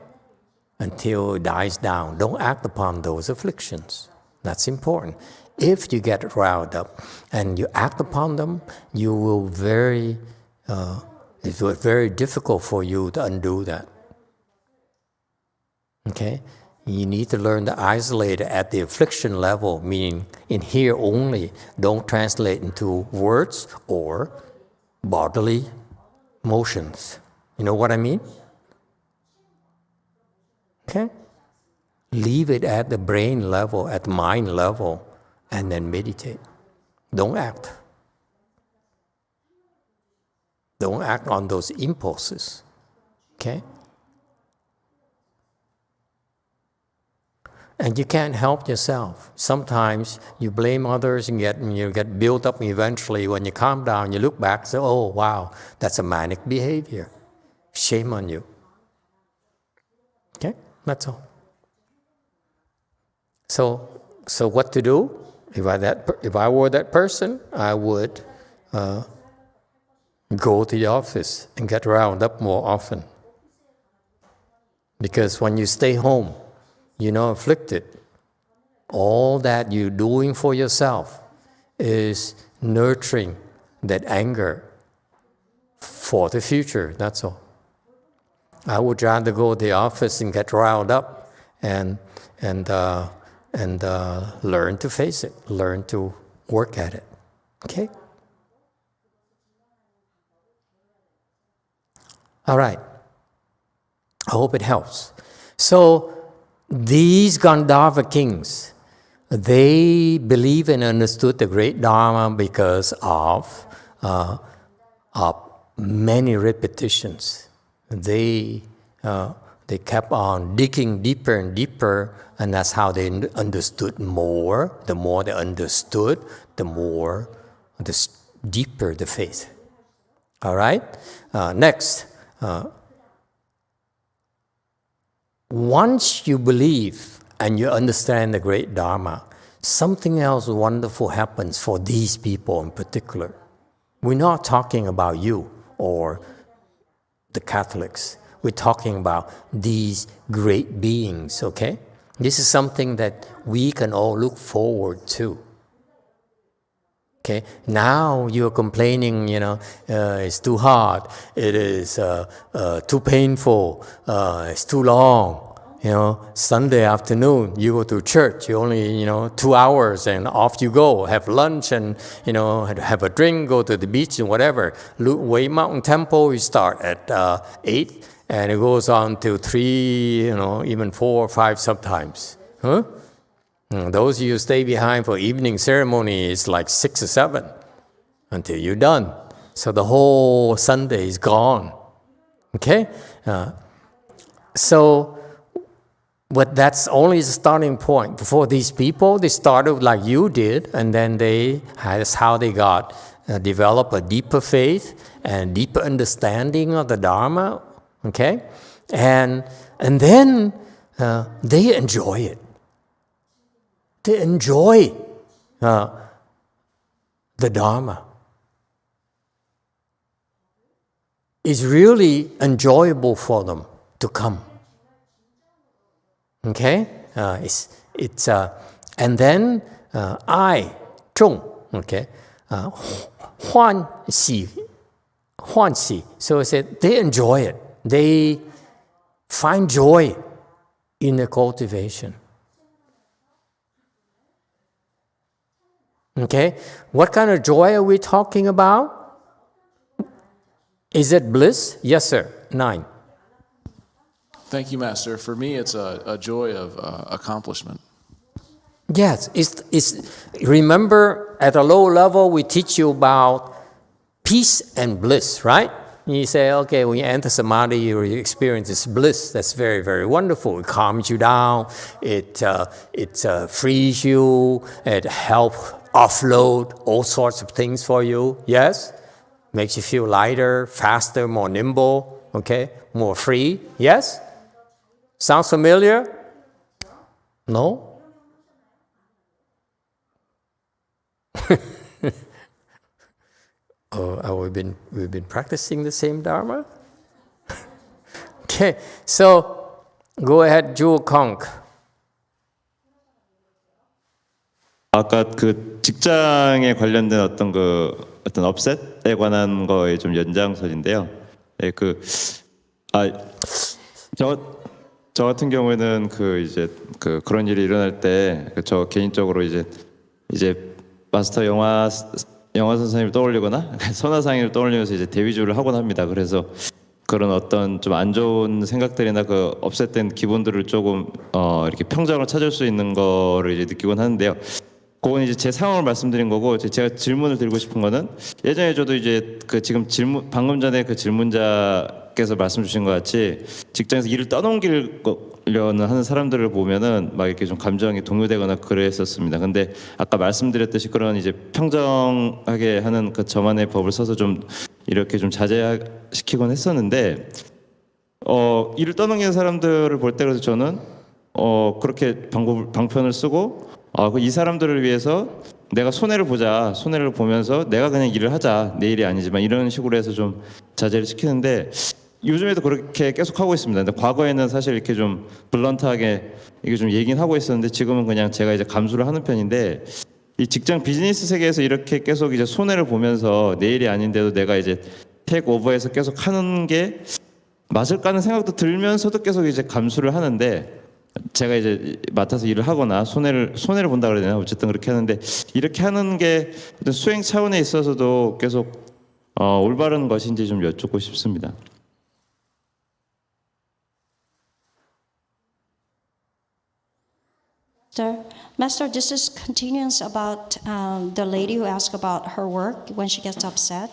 Until it dies down. Don't act upon those afflictions. That's important. If you get riled up and you act upon them, you will it's very difficult for you to undo that. Okay? You need to learn to isolate it at the affliction level, meaning in here only. Don't translate into words or bodily motions. You know what I mean? Okay? Leave it at the brain level, at the mind level, and then meditate. Don't act. Don't act on those impulses. Okay? And you can't help yourself. Sometimes you blame others and you get built up, and eventually when you calm down, you look back and say, oh, wow, that's a manic behavior. Shame on you. Okay? That's all. So what to do? If I were that person, I would go to the office and get round up more often. Because when you stay home, you're not afflicted. All that you're doing for yourself is nurturing that anger for the future. That's all. I would rather go to the office and get riled up and learn to face it, learn to work at it. Okay? All right. I hope it helps. So these Gandharva kings, they believe and understood the great Dharma because of many repetitions. They kept on digging deeper and deeper, and that's how they understood more. The more they understood, the deeper the faith. All right? Next. Once you believe and you understand the great Dharma, something else wonderful happens for these people in particular. We're not talking about you or the Catholics. We're talking about these great beings, okay? This is something that we can all look forward to. Okay, now you're complaining, it's too hard, it is too painful, it's too long. Sunday afternoon, you go to church, you only, 2 hours and off you go, have lunch and, have a drink, go to the beach and whatever. Wei Mountain Temple, you start at 8 and it goes on till 3, even 4 or 5 sometimes. Huh? Those of you who stay behind for evening ceremony is like 6 or 7 until you're done. So the whole Sunday is gone. Okay? But that's only the starting point. For these people, they started like you did, and then that's how they develop a deeper faith and deeper understanding of the Dharma. Okay? And then they enjoy it. They enjoy the Dharma. It's really enjoyable for them to come. Okay? And then I, Zhong, okay? Huan xi. So I said they enjoy it. They find joy in the cultivation. Okay, what kind of joy are we talking about? Is it bliss? Yes, sir. 9. Thank you, Master. For me, it's a joy of accomplishment. Yes, remember at a low level, we teach you about peace and bliss, right? You say, okay, when you enter samadhi, you experience this bliss. That's very, very wonderful. It calms you down. It frees you. It helps offload all sorts of things for you. Yes? Makes you feel lighter, faster, more nimble, okay? More free. Yes? Sounds familiar? No? we've been practicing the same Dharma? Okay, so go ahead, Jewel Kong. 아까 그 직장에 관련된 어떤 업셋에 관한 거에 좀 연장선인데요. 네, 저 같은 경우에는 그런 일이 일어날 때 저 개인적으로 이제 마스터 영화 선생님을 떠올리거나 선화상인을 떠올리면서 이제 대위주를 하곤 합니다. 그래서 그런 어떤 좀 안 좋은 생각들이나 그 업셋된 기분들을 조금 이렇게 평정을 찾을 수 있는 거를 이제 느끼곤 하는데요. 그건 이제 제 상황을 말씀드린 거고, 제가 질문을 드리고 싶은 거는 예전에 저도 이제 지금 방금 전에 그 질문자께서 말씀 주신 것 같이 직장에서 일을 떠넘기려는 하는 사람들을 보면은 막 이렇게 좀 감정이 동요되거나 그랬었습니다. 근데 아까 말씀드렸듯이 그런 이제 평정하게 하는 그 저만의 법을 써서 좀 이렇게 좀 자제시키곤 했었는데, 일을 떠넘기는 사람들을 볼 때 그래서 저는 그렇게 방편을 쓰고 이 사람들을 위해서 내가 손해를 보면서 내가 그냥 일을 하자, 내 일이 아니지만 이런 식으로 해서 좀 자제를 시키는데 요즘에도 그렇게 계속 하고 있습니다. 근데 과거에는 사실 이렇게 좀 블런트하게 이게 좀 얘기는 하고 있었는데 지금은 그냥 제가 이제 감수를 하는 편인데, 이 직장 비즈니스 세계에서 이렇게 계속 이제 손해를 보면서 내 일이 아닌데도 내가 이제 테이크 오버해서 계속 하는 게 맞을까 하는 생각도 들면서도 계속 이제 감수를 하는데, 제가 이제 맡아서 일을 하거나 손해를 본다 그래야 되나, 어쨌든 그렇게 하는데 이렇게 하는 게 수행 차원에 있어서도 계속 올바른 것인지 좀 여쭙고 싶습니다. Master, this is continuance about the lady who asked about her work when she gets upset.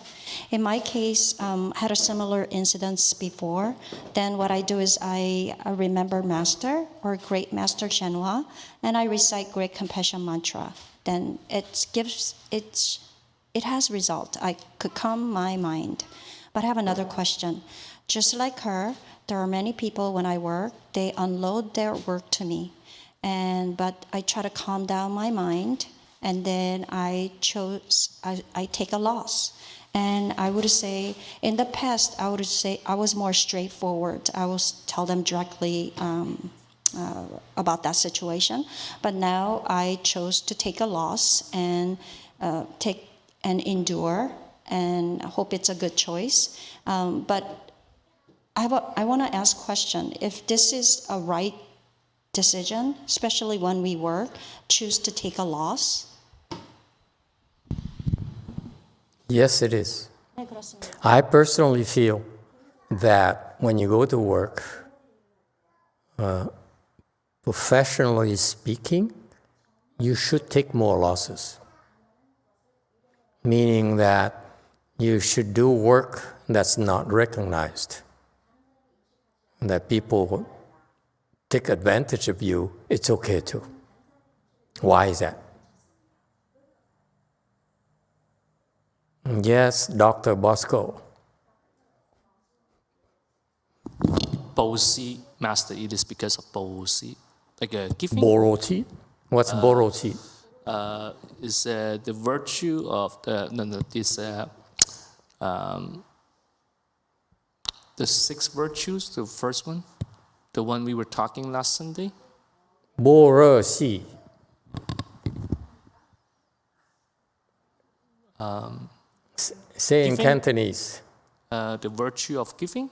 In my case, had a similar incidents before. Then what I do is I remember Master or Great Master YongHua, and I recite Great Compassion Mantra. Then it has result. I could calm my mind. But I have another question. Just like her, there are many people when I work, they unload their work to me. But I try to calm down my mind, and then I take a loss. And I would say, in the past, I was more straightforward. I would tell them directly about that situation. But now I chose to take a loss and endure, and hope it's a good choice. But I want to ask a question. If this is a right decision, especially when we work, choose to take a loss? Yes, it is. I personally feel that when you go to work, professionally speaking, you should take more losses. Meaning that you should do work that's not recognized. That people take advantage of you, it's okay too. Why is that? Yes, Dr. Bosco. Bosi, Master, it is because of Bosi. Like giving. Boroti? What's Boroti? Is the virtue of the 6 virtues, the first one, the one we were talking last Sunday. Borosi. Say in Cantonese. The virtue of giving,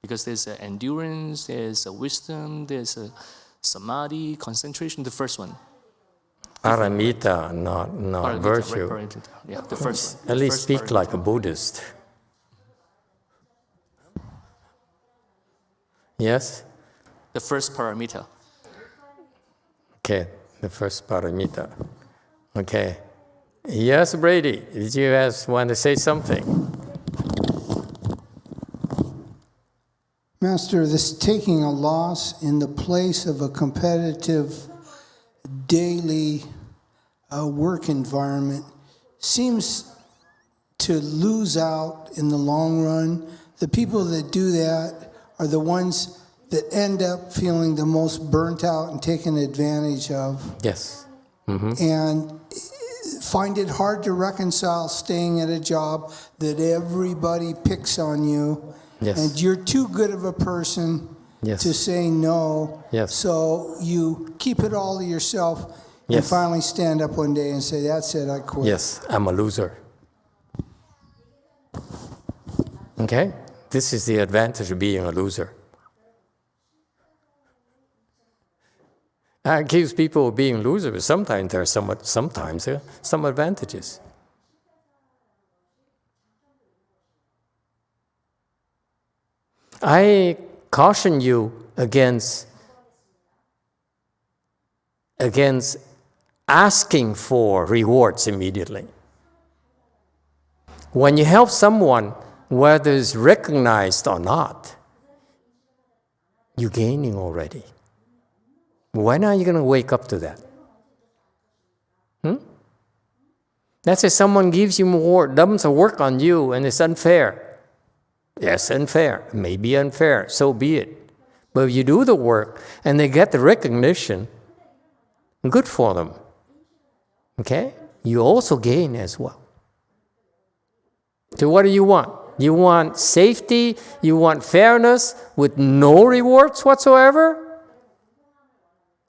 because there's endurance, there's wisdom, there's samadhi, concentration. The first one. Paramita, not Paramita, virtue. Right, yeah, the first one. At least speak paramita. Like a Buddhist. Yes? The first paramita. Okay, the first paramita. Okay. Yes, Brady, did you guys want to say something? Master, this taking a loss in the place of a competitive daily work environment seems to lose out in the long run. The people that do that are the ones that end up feeling the most burnt out and taken advantage of. Yes. And find it hard to reconcile staying at a job that everybody picks on you, Yes. and you're too good of a person Yes. to say no. Yes. So you keep it all to yourself and Yes. finally stand up one day and say, that's it, I quit. Yes, I'm a loser. Okay? This is the advantage of being a loser. I accuse people of being losers, but sometimes there are some advantages. I caution you against asking for rewards immediately. When you help someone, whether it's recognized or not, you're gaining already. When are you going to wake up to that? Let's say someone gives you more, dumps a work on you, and it's unfair. Yes, unfair. Maybe unfair. So be it. But if you do the work and they get the recognition, good for them. Okay? You also gain as well. So what do you want? You want safety? You want fairness with no rewards whatsoever?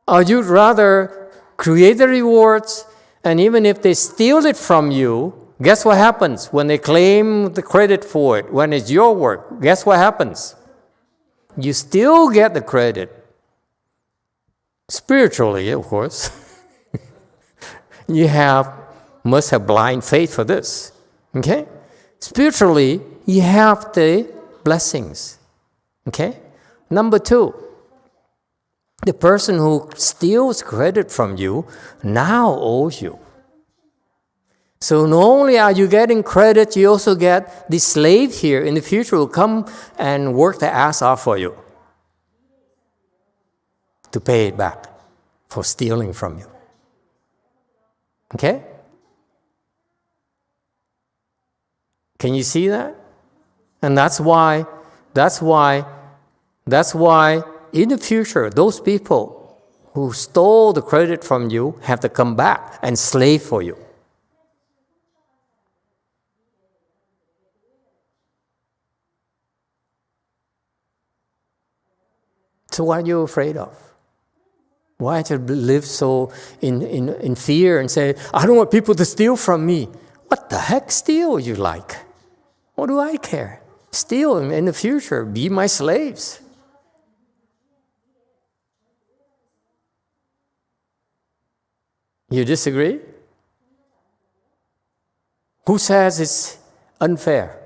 Or you'd rather create the rewards, and even if they steal it from you, guess what happens when they claim the credit for it? When it's your work, guess what happens? You still get the credit. Spiritually, of course. You must have blind faith for this. Okay? Spiritually, you have the blessings. Okay? Number 2, the person who steals credit from you now owes you. So not only are you getting credit, you also get the slave here in the future will come and work the ass off for you to pay it back for stealing from you. Okay? Can you see that? And that's why in the future, those people who stole the credit from you have to come back and slave for you. So what are you afraid of? Why to live so in fear and say, I don't want people to steal from me? What the heck steal you like? What do I care? Steal in the future, be my slaves. You disagree? Who says it's unfair?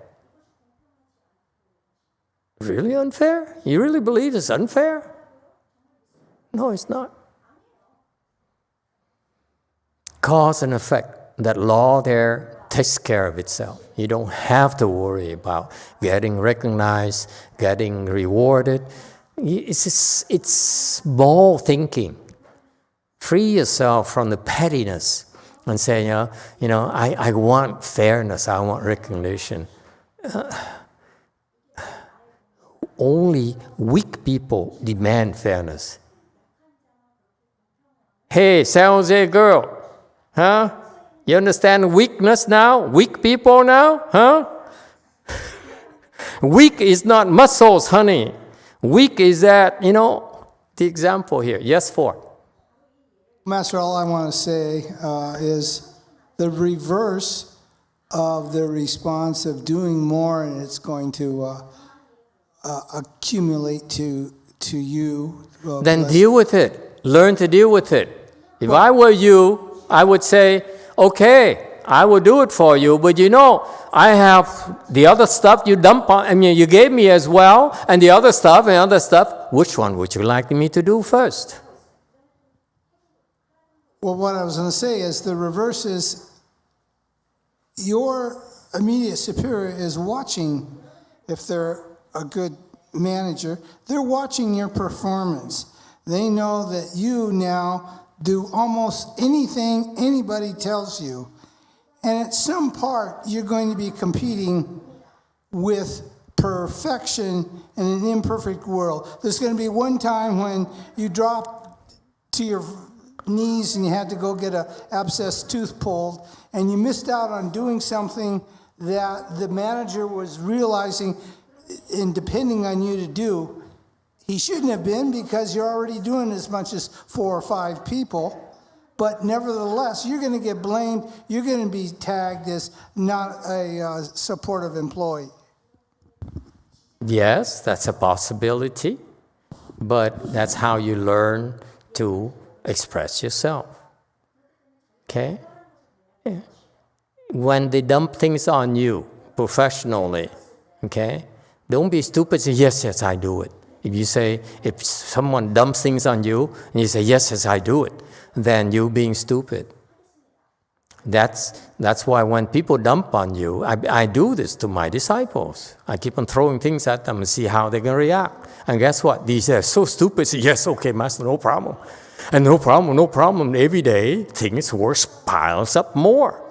Really unfair? You really believe it's unfair? No, it's not. Cause and effect. That law there takes care of itself. You don't have to worry about getting recognized, getting rewarded. It's small thinking. Free yourself from the pettiness and say, I want fairness, I want recognition. Only weak people demand fairness. Hey, San Jose girl, huh? You understand weakness now? Weak people now, huh? Weak is not muscles, honey. Weak is that, the example here. Yes, 4. Master, all I want to say is the reverse of the response of doing more, and it's going to accumulate to you. Then deal with it. Learn to deal with it. If I were you, I would say, okay, I will do it for you, but I have the other stuff you dump on, you gave me as well, and the other stuff. Which one would you like me to do first? Well, what I was going to say is the reverse is your immediate superior is watching. If they're a good manager, they're watching your performance. They know that you now do almost anything anybody tells you. And at some part, you're going to be competing with perfection in an imperfect world. There's going to be one time when you drop to your knees and you had to go get an abscessed tooth pulled, and you missed out on doing something that the manager was realizing and depending on you to do. He shouldn't have been, because you're already doing as much as 4 or 5 people. But nevertheless, you're going to get blamed. You're going to be tagged as not a supportive employee. Yes, that's a possibility. But that's how you learn to express yourself. Okay? Yeah. When they dump things on you professionally, okay, don't be stupid. Say, yes, I do it. If someone dumps things on you and you say, yes, I do it, then you're being stupid. That's why when people dump on you, I do this to my disciples. I keep on throwing things at them and see how they're going to react. And guess what? These are so stupid. Say, yes, okay, Master, no problem. And no problem. Every day, things worse piles up more.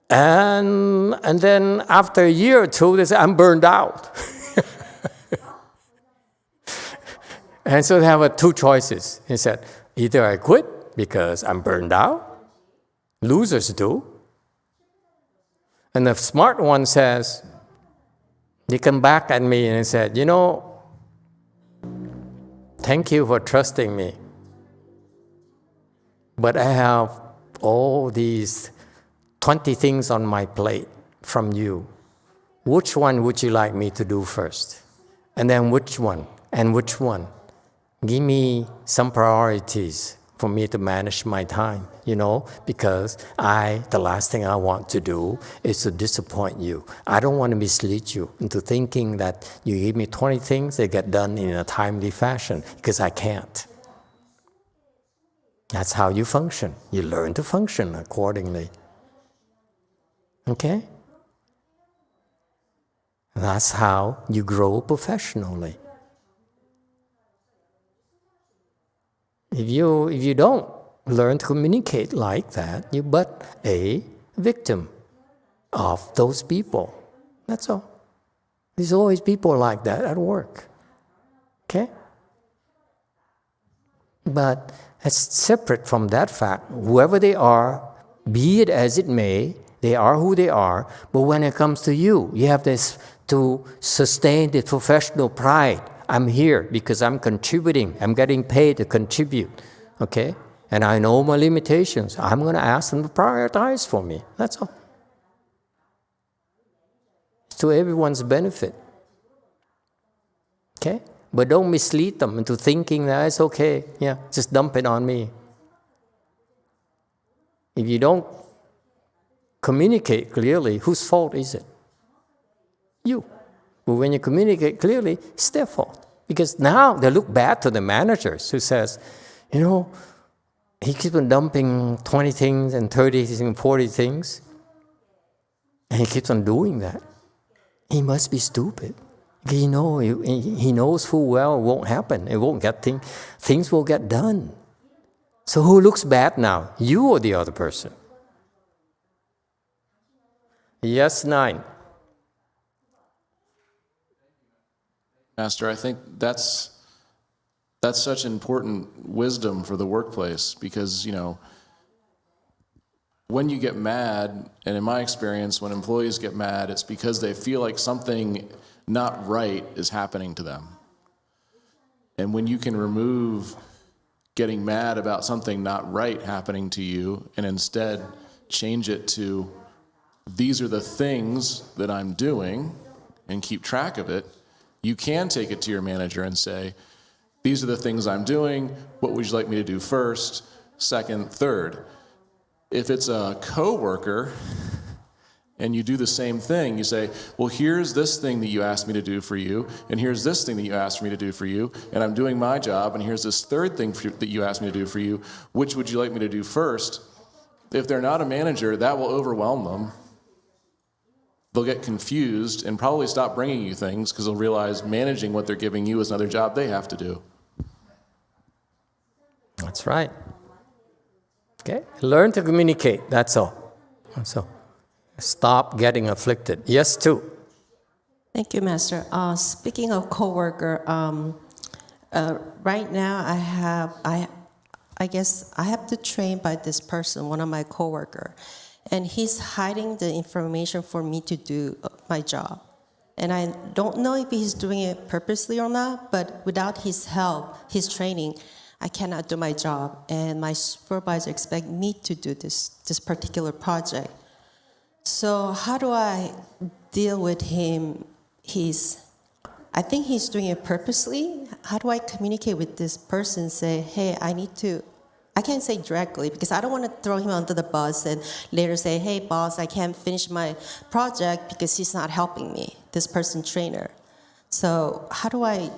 And then after a year or two, they say, I'm burned out. And so they have 2 choices. He said, either I quit because I'm burned out. Losers do. And the smart one says, they come back at me and said, thank you for trusting me. But I have all these 20 things on my plate from you. Which one would you like me to do first? And then which one? And which one? Give me some priorities for me to manage my time, because the last thing I want to do is to disappoint you. I don't want to mislead you into thinking that you give me 20 things, they get done in a timely fashion, because I can't. That's how you function. You learn to function accordingly. Okay? That's how you grow professionally. If you don't learn to communicate like that, you're but a victim of those people. That's all. There's always people like that at work. Okay? But it's separate from that fact. Whoever they are, be it as it may, they are who they are. But when it comes to you, you have this to sustain the professional pride. I'm here because I'm contributing. I'm getting paid to contribute. Okay? And I know my limitations. I'm going to ask them to prioritize for me. That's all. It's to everyone's benefit. Okay? But don't mislead them into thinking that it's okay. Yeah, just dump it on me. If you don't communicate clearly, whose fault is it? You. But when you communicate clearly, it's their fault. Because now they look bad to the managers who says, he keeps on dumping 20 things and 30 things and 40 things. And he keeps on doing that. He must be stupid. He knows full well it won't happen. It won't get things will get done. So who looks bad now? You or the other person? Yes, 9. Master, I think that's such important wisdom for the workplace because, when you get mad, and in my experience, when employees get mad, it's because they feel like something not right is happening to them. And when you can remove getting mad about something not right happening to you and instead change it to, these are the things that I'm doing, and keep track of it, you can take it to your manager and say, these are the things I'm doing. What would you like me to do first, second, third? If it's a coworker and you do the same thing, you say, well, here's this thing that you asked me to do for you, and here's this thing that you asked me to do for you, and I'm doing my job, and here's this third thing that you asked me to do for you. Which would you like me to do first? If they're not a manager, that will overwhelm them. They'll get confused and probably stop bringing you things because they'll realize managing what they're giving you is another job they have to do. That's right. Okay? Learn to communicate. That's all. Stop getting afflicted. Yes, 2. Thank you, Master. Speaking of coworker, right now I guess I have to train by this person, one of my coworker, and he's hiding the information for me to do my job. And I don't know if he's doing it purposely or not, but without his help, his training, I cannot do my job. And my supervisor expects me to do this particular project. So how do I deal with him? I think he's doing it purposely. How do I communicate with this person, say, hey, I can't say directly because I don't want to throw him under the bus and later say, hey, boss, I can't finish my project because he's not helping me, this person trainer. So how do I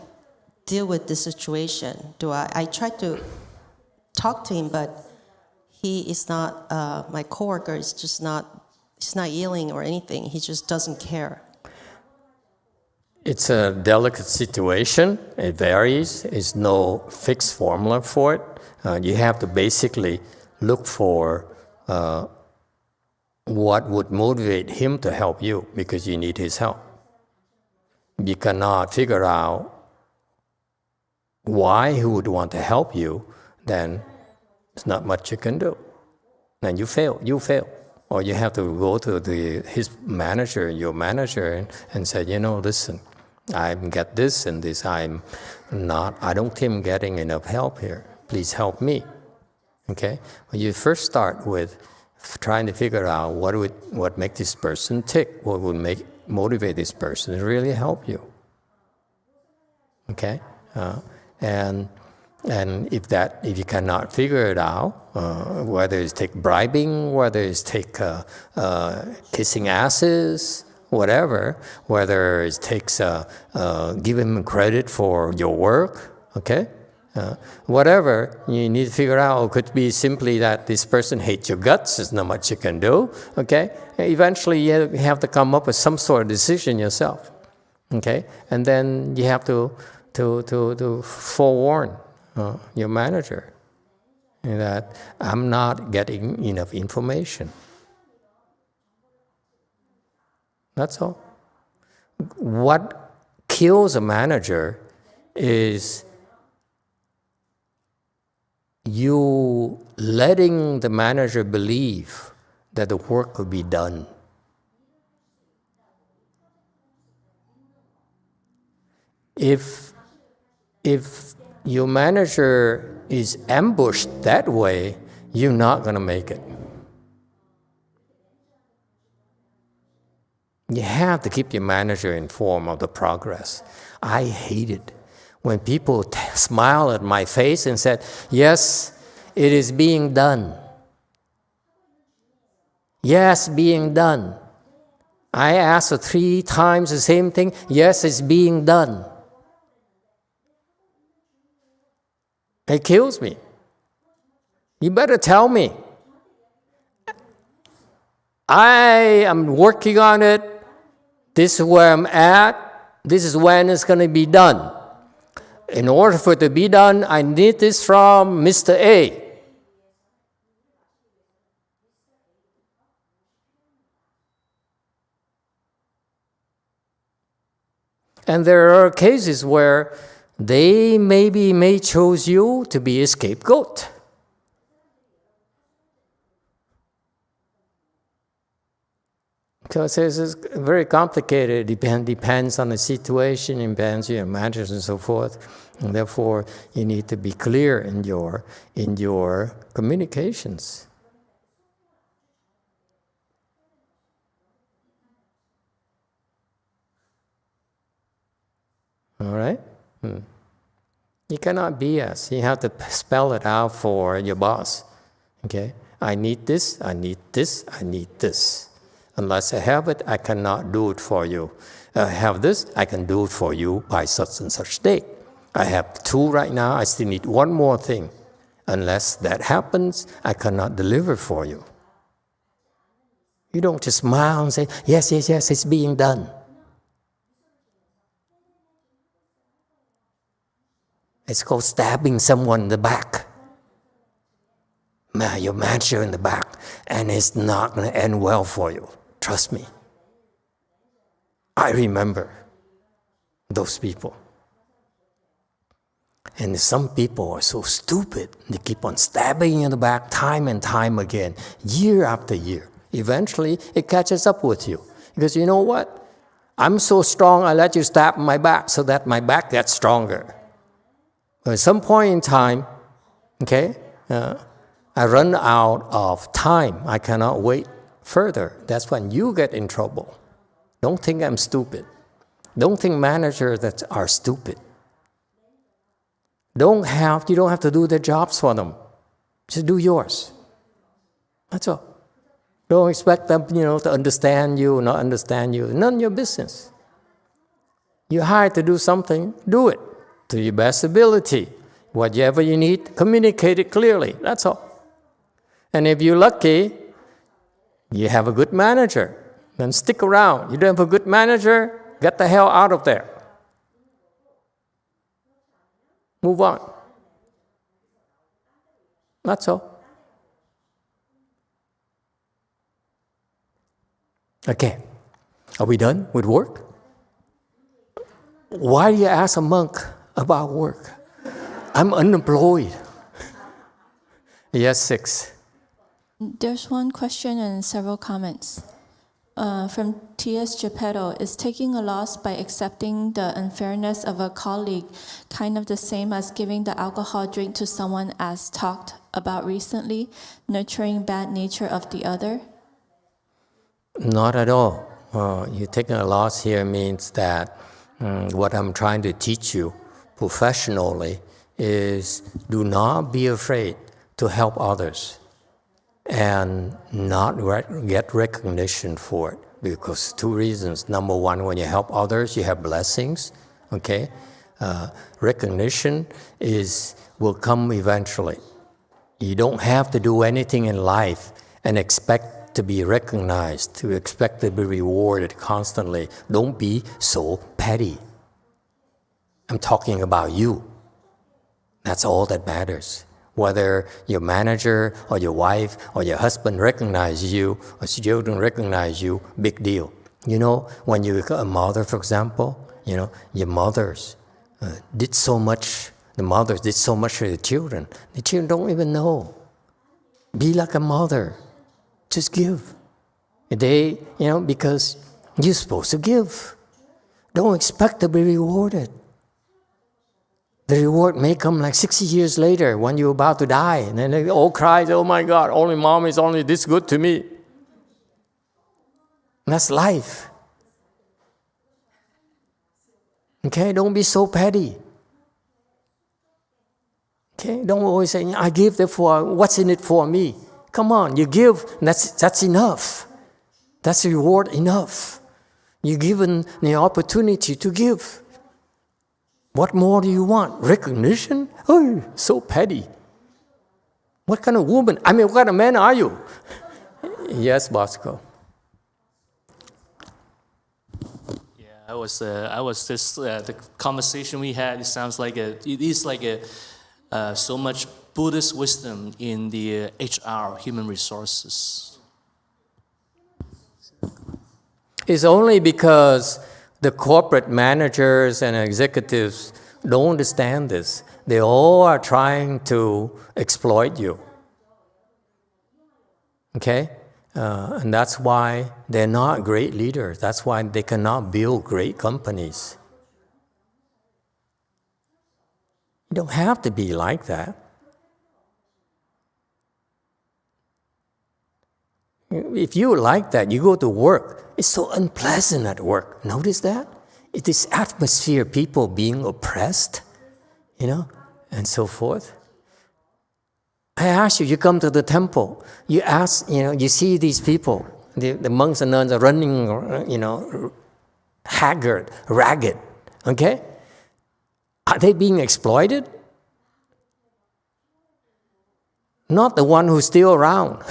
deal with this situation? I try to talk to him, but he is not, my coworker is just he's not yelling or anything. He just doesn't care. It's a delicate situation. It varies. There's no fixed formula for it. You have to basically look for what would motivate him to help you because you need his help. You cannot figure out why he would want to help you, then there's not much you can do. Then you fail. Or you have to go to his manager, your manager, and say, listen, I get this and this. I don't think I'm getting enough help here. Please help me. Okay? Well, you first start with trying to figure out what make this person tick, what would motivate this person to really help you. Okay? And if you cannot figure it out, whether it's take bribing, whether it's take kissing asses, whatever, whether it takes give him credit for your work, okay? Whatever, you need to figure out. It could be simply that this person hates your guts, there's not much you can do, okay? Eventually you have to come up with some sort of decision yourself, okay? And then you have to forewarn your manager that I'm not getting enough information. That's all. What kills a manager is you letting the manager believe that the work will be done. If your manager is ambushed that way, you're not going to make it. You have to keep your manager informed of the progress. I hate it when people smile at my face and said, yes, it is being done. Yes, being done. I asked 3 times the same thing. Yes, it's being done. It kills me. You better tell me. I am working on it. This is where I'm at. This is when it's going to be done. In order for it to be done, I need this from Mr. A. And there are cases where they may choose you to be a scapegoat. Because it's very complicated. It depends on the situation, depends on your managers and so forth. And therefore, you need to be clear in your communications. All right? You cannot BS. You have to spell it out for your boss. Okay? I need this, I need this, I need this. Unless I have it, I cannot do it for you. I have this, I can do it for you by such and such date. I have 2 right now, I still need 1 more thing. Unless that happens, I cannot deliver for you. You don't just smile and say, yes, yes, yes, it's being done. It's called stabbing someone in the back. Your manager in the back, and it's not going to end well for you. Trust me. I remember those people. And some people are so stupid. They keep on stabbing you in the back time and time again, year after year. Eventually, it catches up with you. Because you know what? I'm so strong, I let you stab my back so that my back gets stronger. But at some point in time, okay, I run out of time. I cannot wait further. That's when you get in trouble. Don't think I'm stupid. Don't think managers that are stupid. You don't have to do their jobs for them. Just do yours. That's all. Don't expect them, to understand you or not understand you. None of your business. You're hired to do something, do it to your best ability. Whatever you need, communicate it clearly. That's all. And if you're lucky, you have a good manager, then stick around. You don't have a good manager, get the hell out of there. Move on. That's all. Okay, are we done with work? Why do you ask a monk about work? I'm unemployed. Yes, 6. There's one question and several comments. From T.S. Geppetto, is taking a loss by accepting the unfairness of a colleague kind of the same as giving the alcohol drink to someone as talked about recently, nurturing bad nature of the other? Not at all. You taking a loss here means that what I'm trying to teach you professionally is do not be afraid to help others and not get recognition for it, because 2 reasons. Number one, when you help others, you have blessings, okay? Recognition will come eventually. You don't have to do anything in life and expect to be recognized, to expect to be rewarded constantly. Don't be so petty. I'm talking about you. That's all that matters. Whether your manager or your wife or your husband recognize you or children recognize you, big deal. When you become a mother, for example, your mothers did so much. The mothers did so much for the children. The children don't even know. Be like a mother. Just give. Because you're supposed to give. Don't expect to be rewarded. The reward may come like 60 years later when you're about to die. And then they all cry, oh my God, only mom is only this good to me. And that's life. Okay, don't be so petty. Okay, don't always say, I give therefore, what's in it for me? Come on, you give, that's enough. That's reward enough. You're given the opportunity to give. What more do you want? Recognition? Oh, so petty. What kind of woman? What kind of man are you? Yes, Bosco. Yeah, I was just the conversation we had. It is like so much Buddhist wisdom in the HR, human resources. It's only because the corporate managers and executives don't understand this. They all are trying to exploit you. Okay? And that's why they're not great leaders. That's why they cannot build great companies. You don't have to be like that. If you like that, you go to work. It's so unpleasant at work. Notice that? It is atmosphere, people being oppressed, and so forth. I ask you, you come to the temple, you ask, you see these people, the monks and nuns are running, haggard, ragged, okay? Are they being exploited? Not the one who's still around.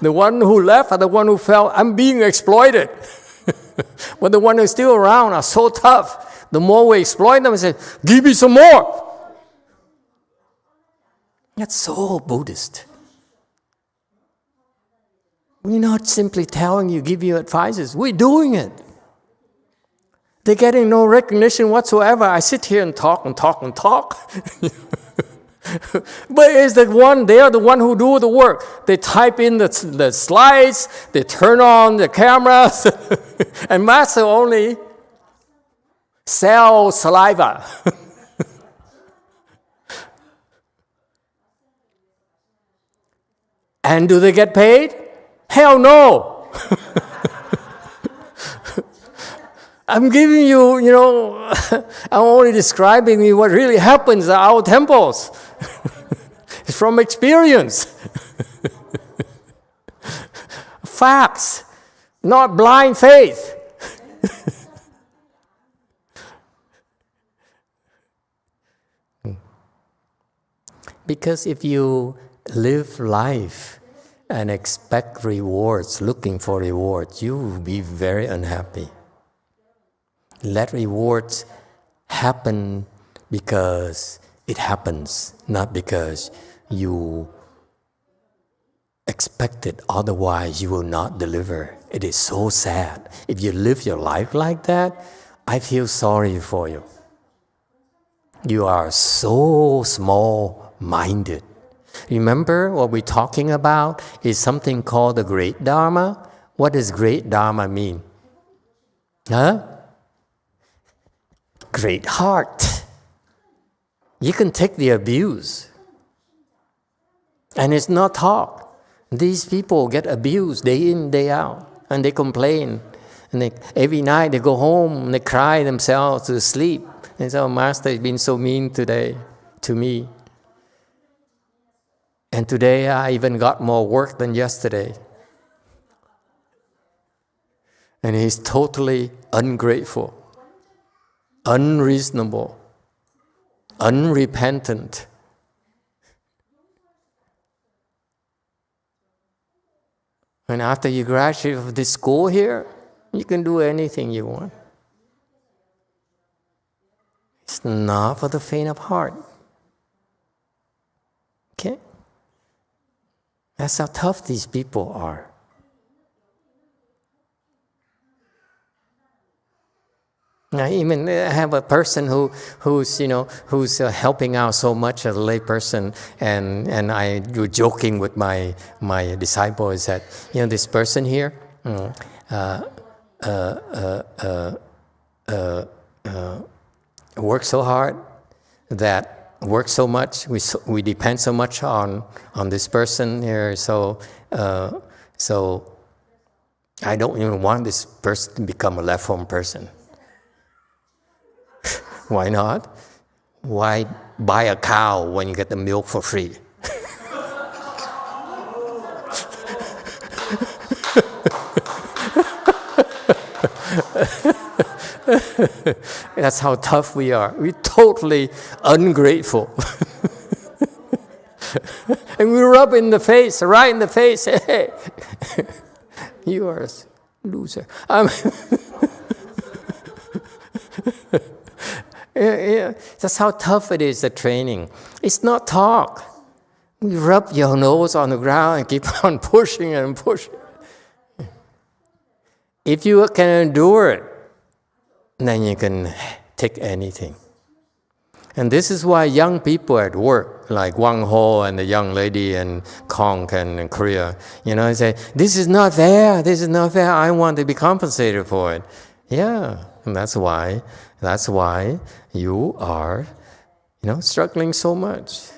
The one who left or the one who fell, I'm being exploited. But the one who's still around are so tough. The more we exploit them, we say, give me some more. That's so Buddhist. We're not simply telling you, give you advices. We're doing it. They're getting no recognition whatsoever. I sit here and talk and talk and talk. But it's the one, they are the one who do the work. They type in the slides, they turn on the cameras, and Master only sell saliva. And do they get paid? Hell no. I'm giving you, I'm only describing what really happens at our temples. It's from experience. Facts, not blind faith. Because if you live life and expect rewards, looking for rewards, you will be very unhappy. Let rewards happen because it happens, not because you expect it. Otherwise, you will not deliver. It is so sad. If you live your life like that, I feel sorry for you. You are so small-minded. Remember what we're talking about is something called the great Dharma. What does great Dharma mean? Great heart. You can take the abuse. And it's not talk. These people get abused day in, day out. And they complain. And every night they go home and they cry themselves to sleep. They say, oh, Master has been so mean today to me. And today I even got more work than yesterday. And he's totally ungrateful, unreasonable, unrepentant. And after you graduate from this school here, you can do anything you want. It's not for the faint of heart. Okay? That's how tough these people are. Now, even I have a person who's helping out so much as a lay person, and I was joking with my disciple is that this person here works so hard, works so much. We depend so much on this person here. So I don't even want this person to become a left-home person. Why not? Why buy a cow when you get the milk for free? That's how tough we are. We're totally ungrateful. And we rub right in the face, hey, you are a loser. That's how tough it is, the training. It's not talk. You rub your nose on the ground and keep on pushing and pushing. If you can endure it, then you can take anything. And this is why young people at work, like YongHua and the young lady in Kong and Korea, say, this is not fair, I want to be compensated for it. Yeah, and that's why you are, struggling so much.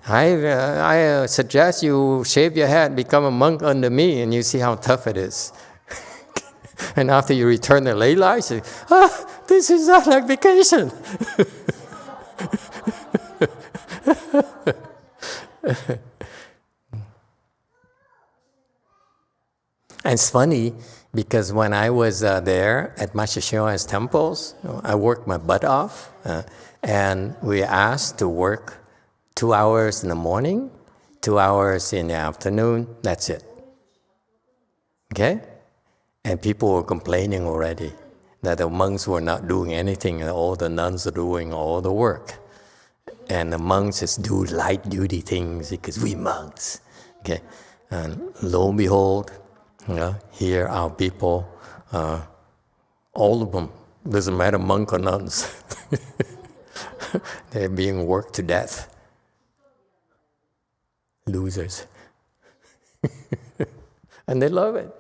I suggest you shave your head, become a monk under me, and you see how tough it is. And after you return to lay life, you say, this is not like vacation. And it's funny, because when I was there at Master Hsu's temples, I worked my butt off, and we asked to work 2 hours in the morning, 2 hours in the afternoon, that's it. Okay? And people were complaining already that the monks were not doing anything, and all the nuns are doing all the work. And the monks just do light duty things because we monks. Okay? And lo and behold, here our people All of them. Doesn't matter monk or nuns. They're being worked to death. Losers. And they love it.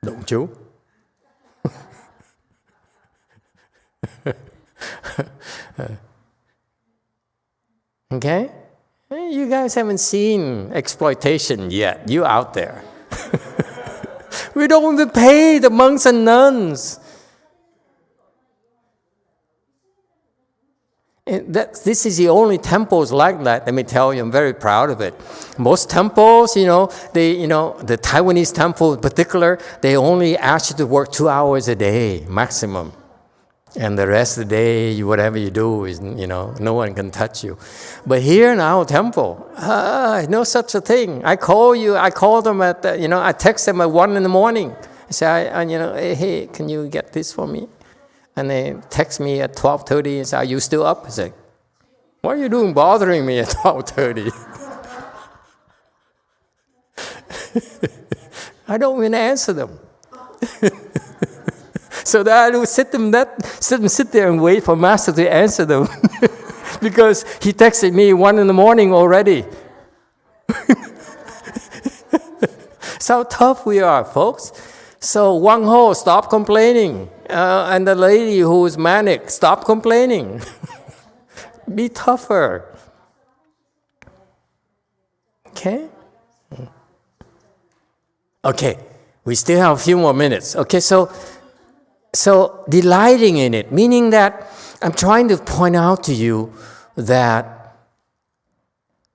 Don't you? Okay? You guys haven't seen exploitation yet. You out there. We don't even pay the monks and nuns. This is the only temples like that. Let me tell you, I'm very proud of it. Most temples, the Taiwanese temple in particular, they only ask you to work 2 hours a day maximum. And the rest of the day, whatever you do is, no one can touch you. But here in our temple, no such a thing. I call them at, I text them at 1 a.m. I say, hey, can you get this for me? And they text me at 12:30 and say, are you still up? I say, what are you doing bothering me at 12:30? I don't even answer them. So that I would sit there and wait for Master to answer them. Because he texted me 1 a.m. already. So how tough we are, folks. So YongHua, stop complaining. And the lady who is manic, stop complaining. Be tougher. Okay? Okay, we still have a few more minutes. Okay, so delighting in it, meaning that I'm trying to point out to you that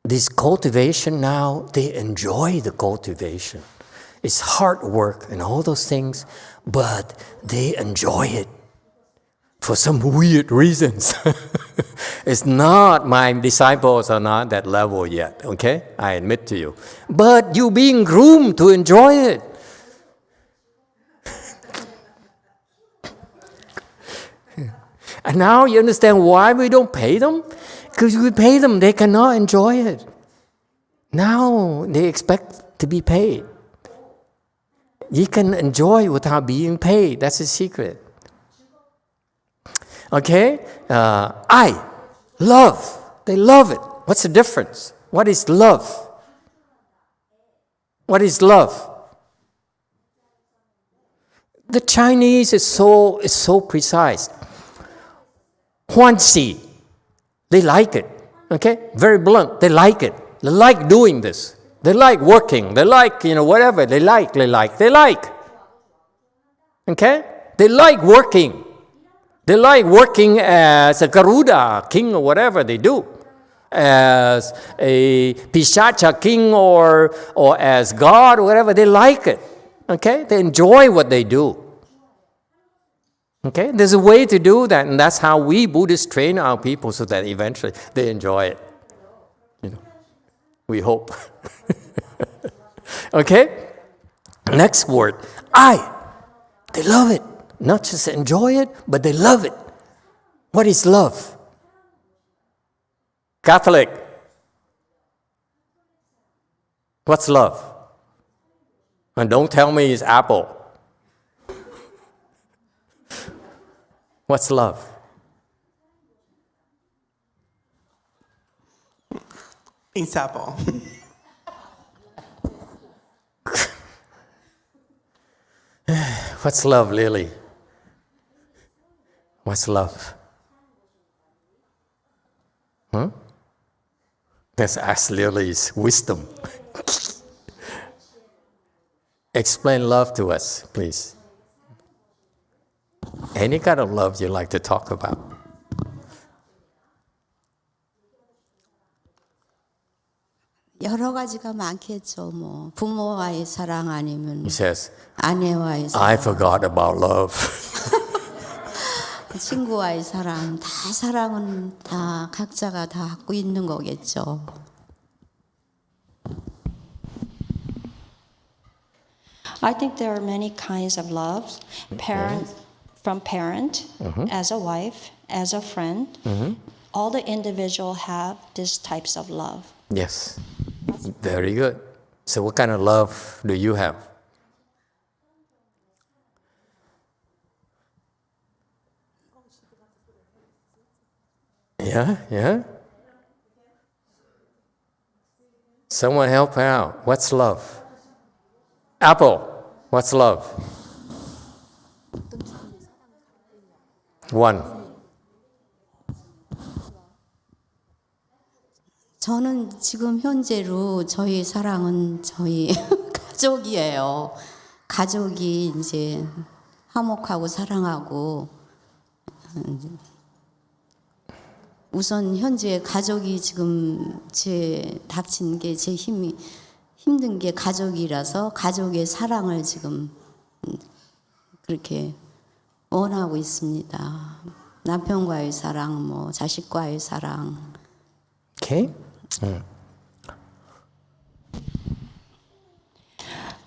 this cultivation now, they enjoy the cultivation. It's hard work and all those things, but they enjoy it for some weird reasons. It's not, my disciples are not that level yet, okay? I admit to you. But you're being groomed to enjoy it. And now you understand why we don't pay them? Because we pay them, they cannot enjoy it. Now they expect to be paid. You can enjoy without being paid. That's the secret. Okay? Love. They love it. What's the difference? What is love? What is love? The Chinese is so precise. Huanxi. They like it. Okay? Very blunt. They like it. They like doing this. They like working. They like, whatever. They like. Okay? They like working. They like working as a Garuda king or whatever they do. As a Pishacha king or as God or whatever. They like it. Okay? They enjoy what they do. Okay? There's a way to do that, and that's how we Buddhists train our people so that eventually they enjoy it. We hope. Okay? Next word. They love it. Not just enjoy it, but they love it. What is love? Catholic. What's love? And don't tell me it's apple. What's love? It's apple. What's love, Lily? What's love? Let's ask Lily's wisdom. Explain love to us, please. Any kind of love you like to talk about. 여러 가지가 많겠죠. 뭐 부모와의 사랑 아니면 He says, 아내와의 사랑. I forgot about love. 친구와의 사랑. 다 사랑은 다 각자가 다 갖고 있는 거겠죠. I think there are many kinds of love. From parent, as a wife, as a friend. All the individuals have these types of love. Yes. Very good. So what kind of love do you have? Yeah. Someone help her out. What's love? Apple, what's love? 1. 저는 지금 현재로 저희 사랑은 저희 가족이에요. 가족이 이제 화목하고 사랑하고 우선 현재 가족이 지금 제 닥친 게 제 힘이 힘든 게 가족이라서 가족의 사랑을 지금 그렇게 원하고 있습니다. 남편과의 사랑, 뭐 자식과의 사랑. Okay.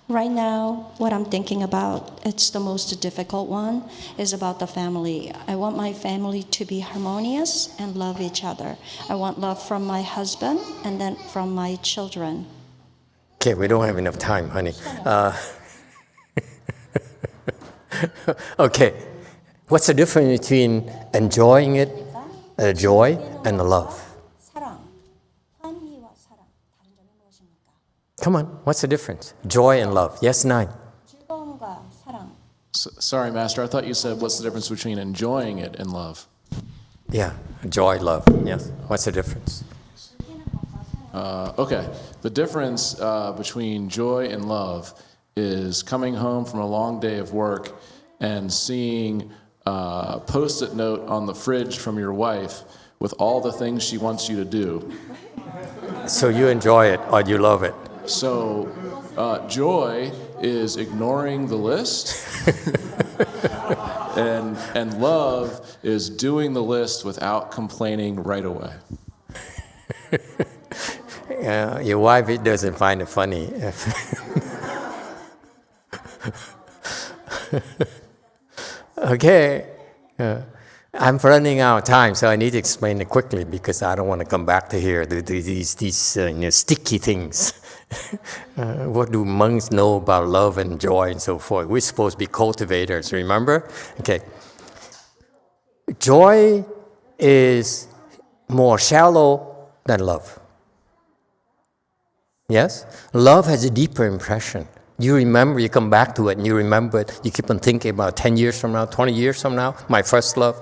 Right now, what I'm thinking about, it's the most difficult one, is about the family. I want my family to be harmonious and love each other. I want love from my husband and then from my children. Okay, we don't have enough time, honey. Okay, what's the difference between enjoying it, joy, and love? Come on, what's the difference? Joy and love. Yes, 9. Sorry, Master, I thought you said what's the difference between enjoying it and love? Yeah, joy, love. Yes. What's the difference? Okay, the difference between joy and love is coming home from a long day of work and seeing a post-it note on the fridge from your wife with all the things she wants you to do. So you enjoy it or you love it? So joy is ignoring the list, and love is doing the list without complaining right away. Your wife doesn't find it funny. Okay. I'm running out of time, so I need to explain it quickly because I don't want to come back to here, these sticky things. What do monks know about love and joy and so forth? We're supposed to be cultivators, remember? Okay. Joy is more shallow than love. Yes? Love has a deeper impression. You remember, you come back to it and you remember it. You keep on thinking about 10 years from now, 20 years from now, my first love,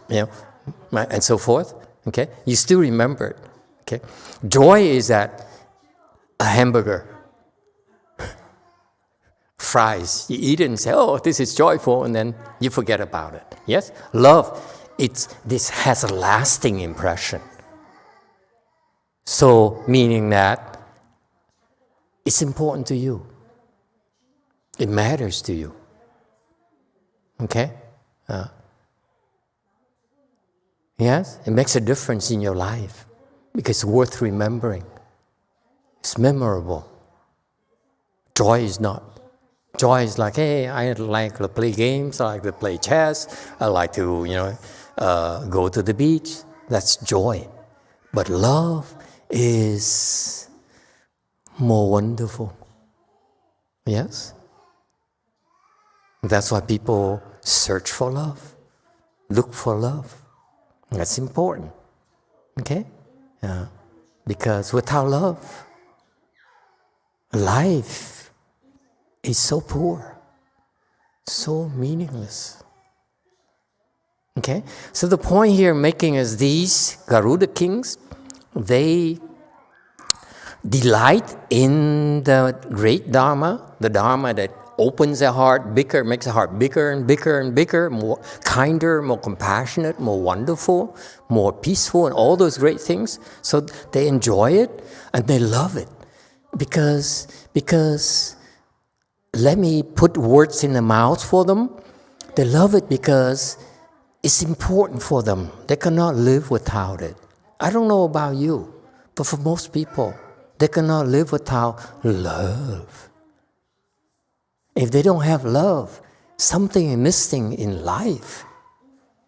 and so forth. Okay? You still remember it. Okay? Joy is that a hamburger, fries. You eat it and say, oh, this is joyful, and then you forget about it. Yes? Love, this has a lasting impression. So, meaning that it's important to you. It matters to you. Okay? Yes? It makes a difference in your life because it's worth remembering. It's memorable. Joy is not. Joy is like, hey, I like to play games, I like to play chess, I like to, go to the beach. That's joy. But love is more wonderful. Yes? That's why people search for love, look for love. That's important. Okay? Because without love, life is so poor, so meaningless. Okay? So the point here making is these Garuda kings, they delight in the great Dharma, the Dharma that opens their heart bigger, makes the heart bigger and bigger and bigger, more kinder, more compassionate, more wonderful, more peaceful, and all those great things. So they enjoy it and they love it. Because let me put words in the mouth for them. They love it because it's important for them. They cannot live without it. I don't know about you, but for most people, they cannot live without love. If they don't have love, something is missing in life.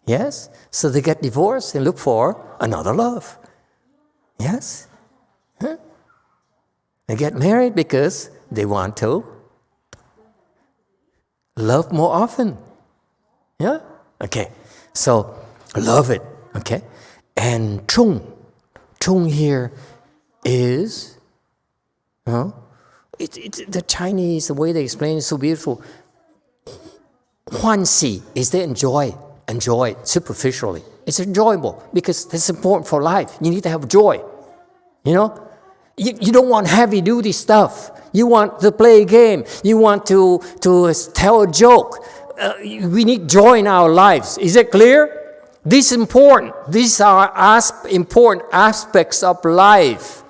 Yes? So they get divorced and look for another love. Yes? Huh? They get married because they want to love more often. Yeah? Okay. So love it. Okay? And chung here is, the Chinese, the way they explain it is so beautiful. Huanxi is they enjoy it superficially. It's enjoyable because it's important for life. You need to have joy. You know, you don't want heavy-duty stuff. You want to play a game. You want to tell a joke. We need joy in our lives. Is it clear? This is important. These are important aspects of life.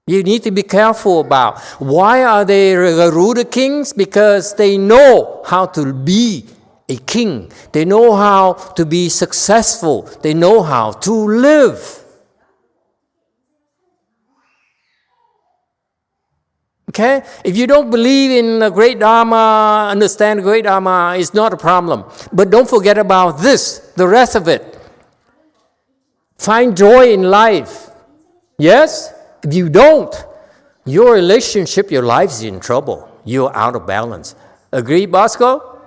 You need to be careful about. Why are they Garuda kings? Because they know how to be a king. They know how to be successful. They know how to live. Okay? If you don't believe in the great Dharma, understand the great Dharma, it's not a problem. But don't forget about this, the rest of it. Find joy in life. Yes? If you don't, your relationship, your life is in trouble. You're out of balance. Agree, Bosco?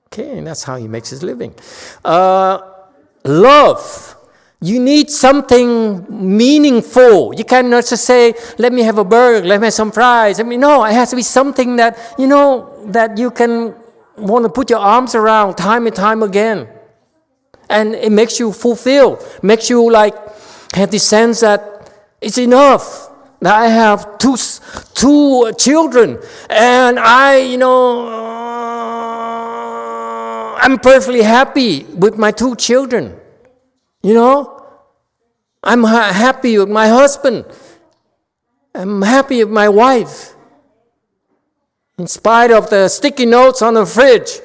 Okay, and that's how he makes his living. Love. You need something meaningful. You cannot just say, let me have a burger, let me have some fries. No, it has to be something that, that you can want to put your arms around time and time again. And it makes you fulfilled, makes you have the sense that it's enough. Now I have two children, and I'm perfectly happy with my 2 children. I'm happy with my husband. I'm happy with my wife. In spite of the sticky notes on the fridge.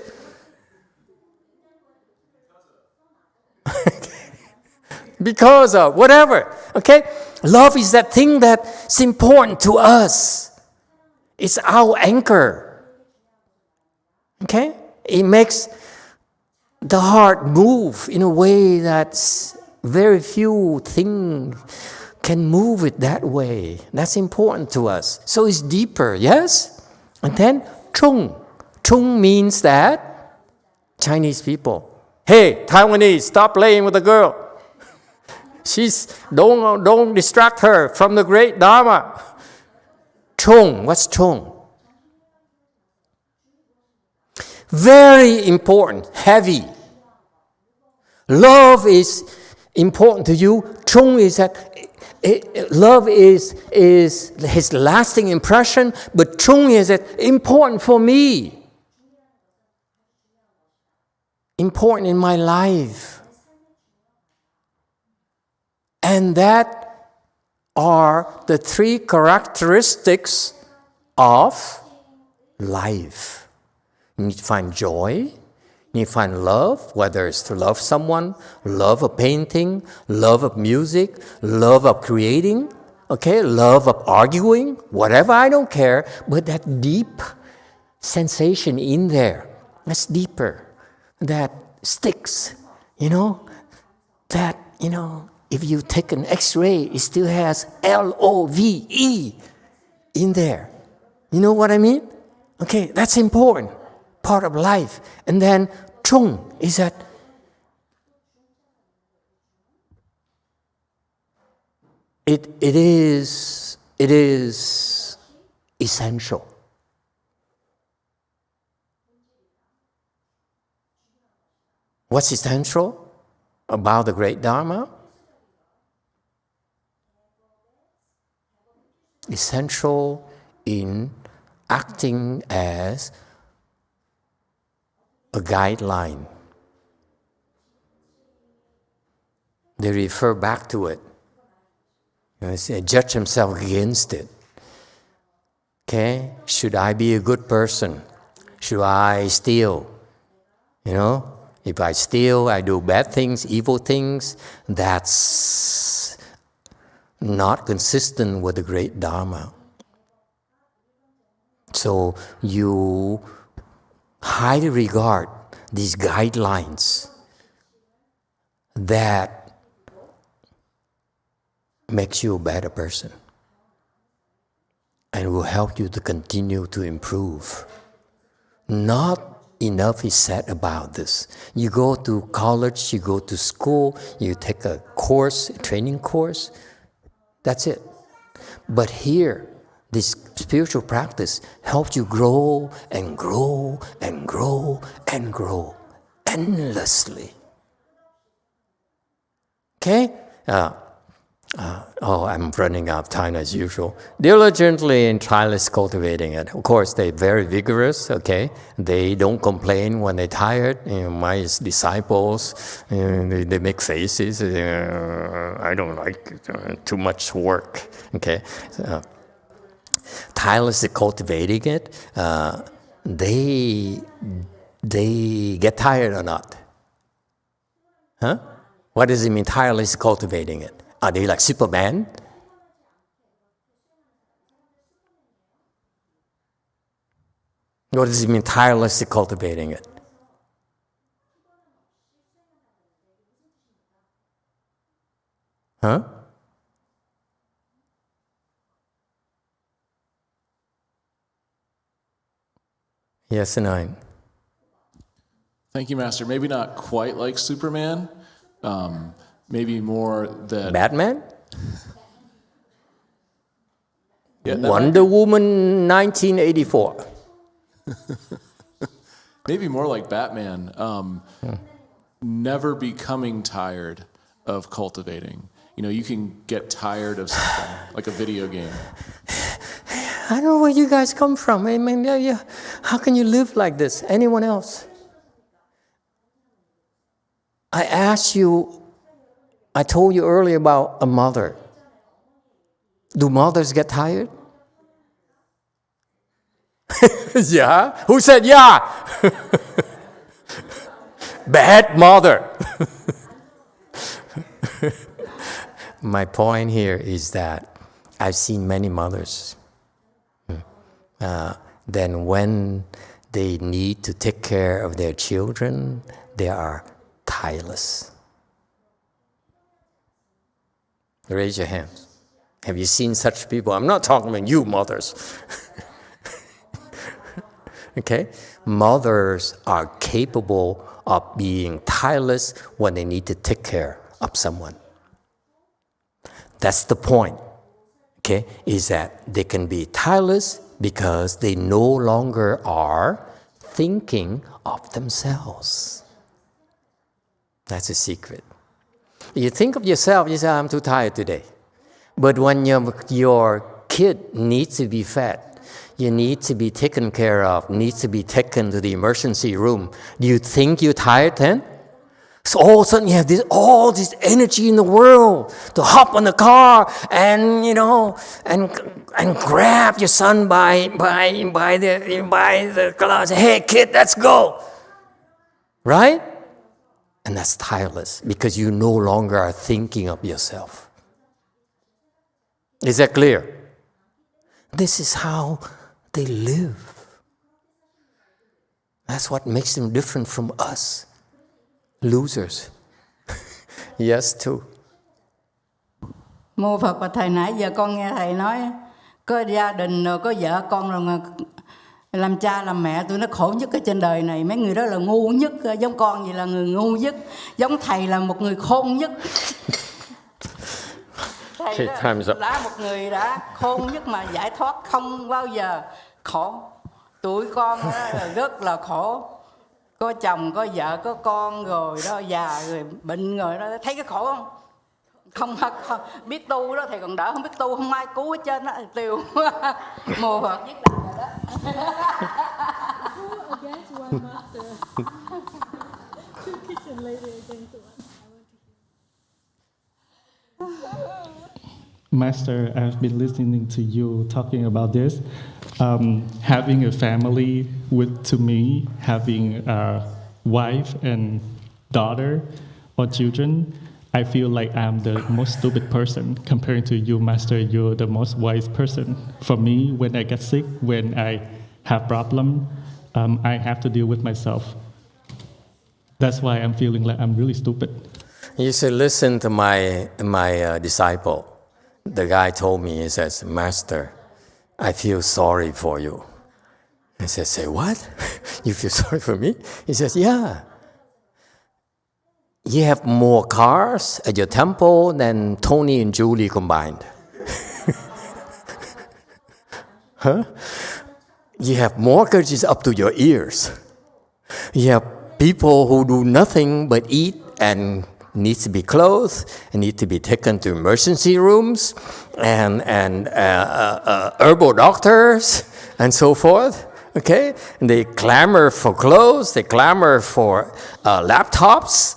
Because of whatever. Okay? Love is that thing that's important to us. It's our anchor. Okay? It makes the heart move in a way that's very few things can move it that way. That's important to us. So it's deeper, yes? And then chung. Chung means that Chinese people. Hey, Taiwanese, stop playing with the girl. Don't distract her from the great Dharma. Chung, what's chung? Very important, heavy. Love is important to you. Chung is that love is his lasting impression, but chung is that important for me. Important in my life. And that are the 3 characteristics of life. You need to find joy. You find love, whether it's to love someone, love of painting, love of music, love of creating, love of arguing, whatever, I don't care, but that deep sensation in there, that's deeper, that sticks, that, if you take an X-ray, it still has LOVE in there. You know what I mean? Okay, that's important. Part of life. And then chung is that it is essential. What's essential about the great Dharma? Essential in acting as a guideline. They refer back to it. They judge themselves against it. Okay? Should I be a good person? Should I steal? If I steal, I do bad things, evil things, that's not consistent with the great Dharma. So you highly regard these guidelines that makes you a better person and will help you to continue to improve. Not enough is said about this. You go to college, you go to school, you take a course, a training course, that's it. But here, this spiritual practice helps you grow and grow and grow and grow endlessly. Okay? I'm running out of time as usual. Diligently and tireless cultivating it. Of course, they're very vigorous, okay? They don't complain when they're tired. My disciples, they make faces. I don't like it, too much work, okay? Tirelessly cultivating it, they get tired or not? Huh? What does it mean, tirelessly cultivating it? Are they like Superman? What does it mean, tirelessly cultivating it? Huh? Yes, and I. Thank you, Master. Maybe not quite like Superman. Maybe more than Batman? Yeah, Wonder Woman 1984. Maybe more like Batman. Never becoming tired of cultivating. You know, you can get tired of something, like a video game. I don't know where you guys come from. I mean, how can you live like this? Anyone else? I asked you, I told you earlier about a mother. Do mothers get tired? Yeah? Who said yeah? Bad mother. My point here is that I've seen many mothers. Then when they need to take care of their children, they are tireless. Raise your hands. Have you seen such people? I'm not talking about you mothers. Okay? Mothers are capable of being tireless when they need to take care of someone. That's the point. Okay? Is that they can be tireless because they no longer are thinking of themselves. That's a secret. You think of yourself, you say, I'm too tired today. But when your kid needs to be fed, you need to be taken care of, needs to be taken to the emergency room, do you think you're tired then? So all of a sudden you have all this energy in the world to hop on the car and, and grab your son by the collar and say, hey kid, let's go. Right? And that's tireless because you no longer are thinking of yourself. Is that clear? This is how they live. That's what makes them different from us. Losers. Yes, too. Mô Phật và Thầy, nãy giờ con nghe Thầy nói có gia đình rồi có vợ con rồi mà làm cha làm mẹ tụi nó khổ nhất ở trên đời này. Mấy người đó là ngu nhất, giống con vậy là người ngu nhất, giống Thầy là một người khôn nhất. Thầy đó là một người đã khôn nhất mà giải thoát không bao giờ khổ. Tụi con đó là rất là khổ. Có chồng, có vợ, có con rồi đó, già rồi bệnh rồi đó, thấy cái khổ không? Không biết tu đó Thầy còn đỡ, không biết tu không ai cứu hết trơn đó, tiêu. Mô Phật biết làm rồi đó. Master, I've been listening to you talking about this. Having a family to me, having a wife and daughter or children, I feel like I'm the most stupid person compared to you, Master. You're the most wise person. For me, when I get sick, when I have problem, I have to deal with myself. That's why I'm feeling like I'm really stupid. You should listen to my disciple. The guy told me, he says, Master, I feel sorry for you. I said, say what? You feel sorry for me? He says, yeah. You have more cars at your temple than Tony and Julie combined. Huh? You have mortgages up to your ears. You have people who do nothing but eat and needs to be clothed and need to be taken to emergency rooms and herbal doctors and so forth. Okay? And they clamor for clothes, they clamor for laptops,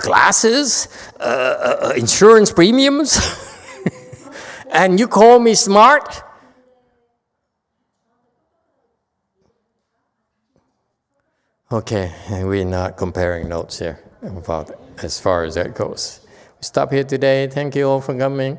glasses, insurance premiums. And you call me smart? Okay, we're not comparing notes here about as far as that goes. We stop here today. Thank you all for coming.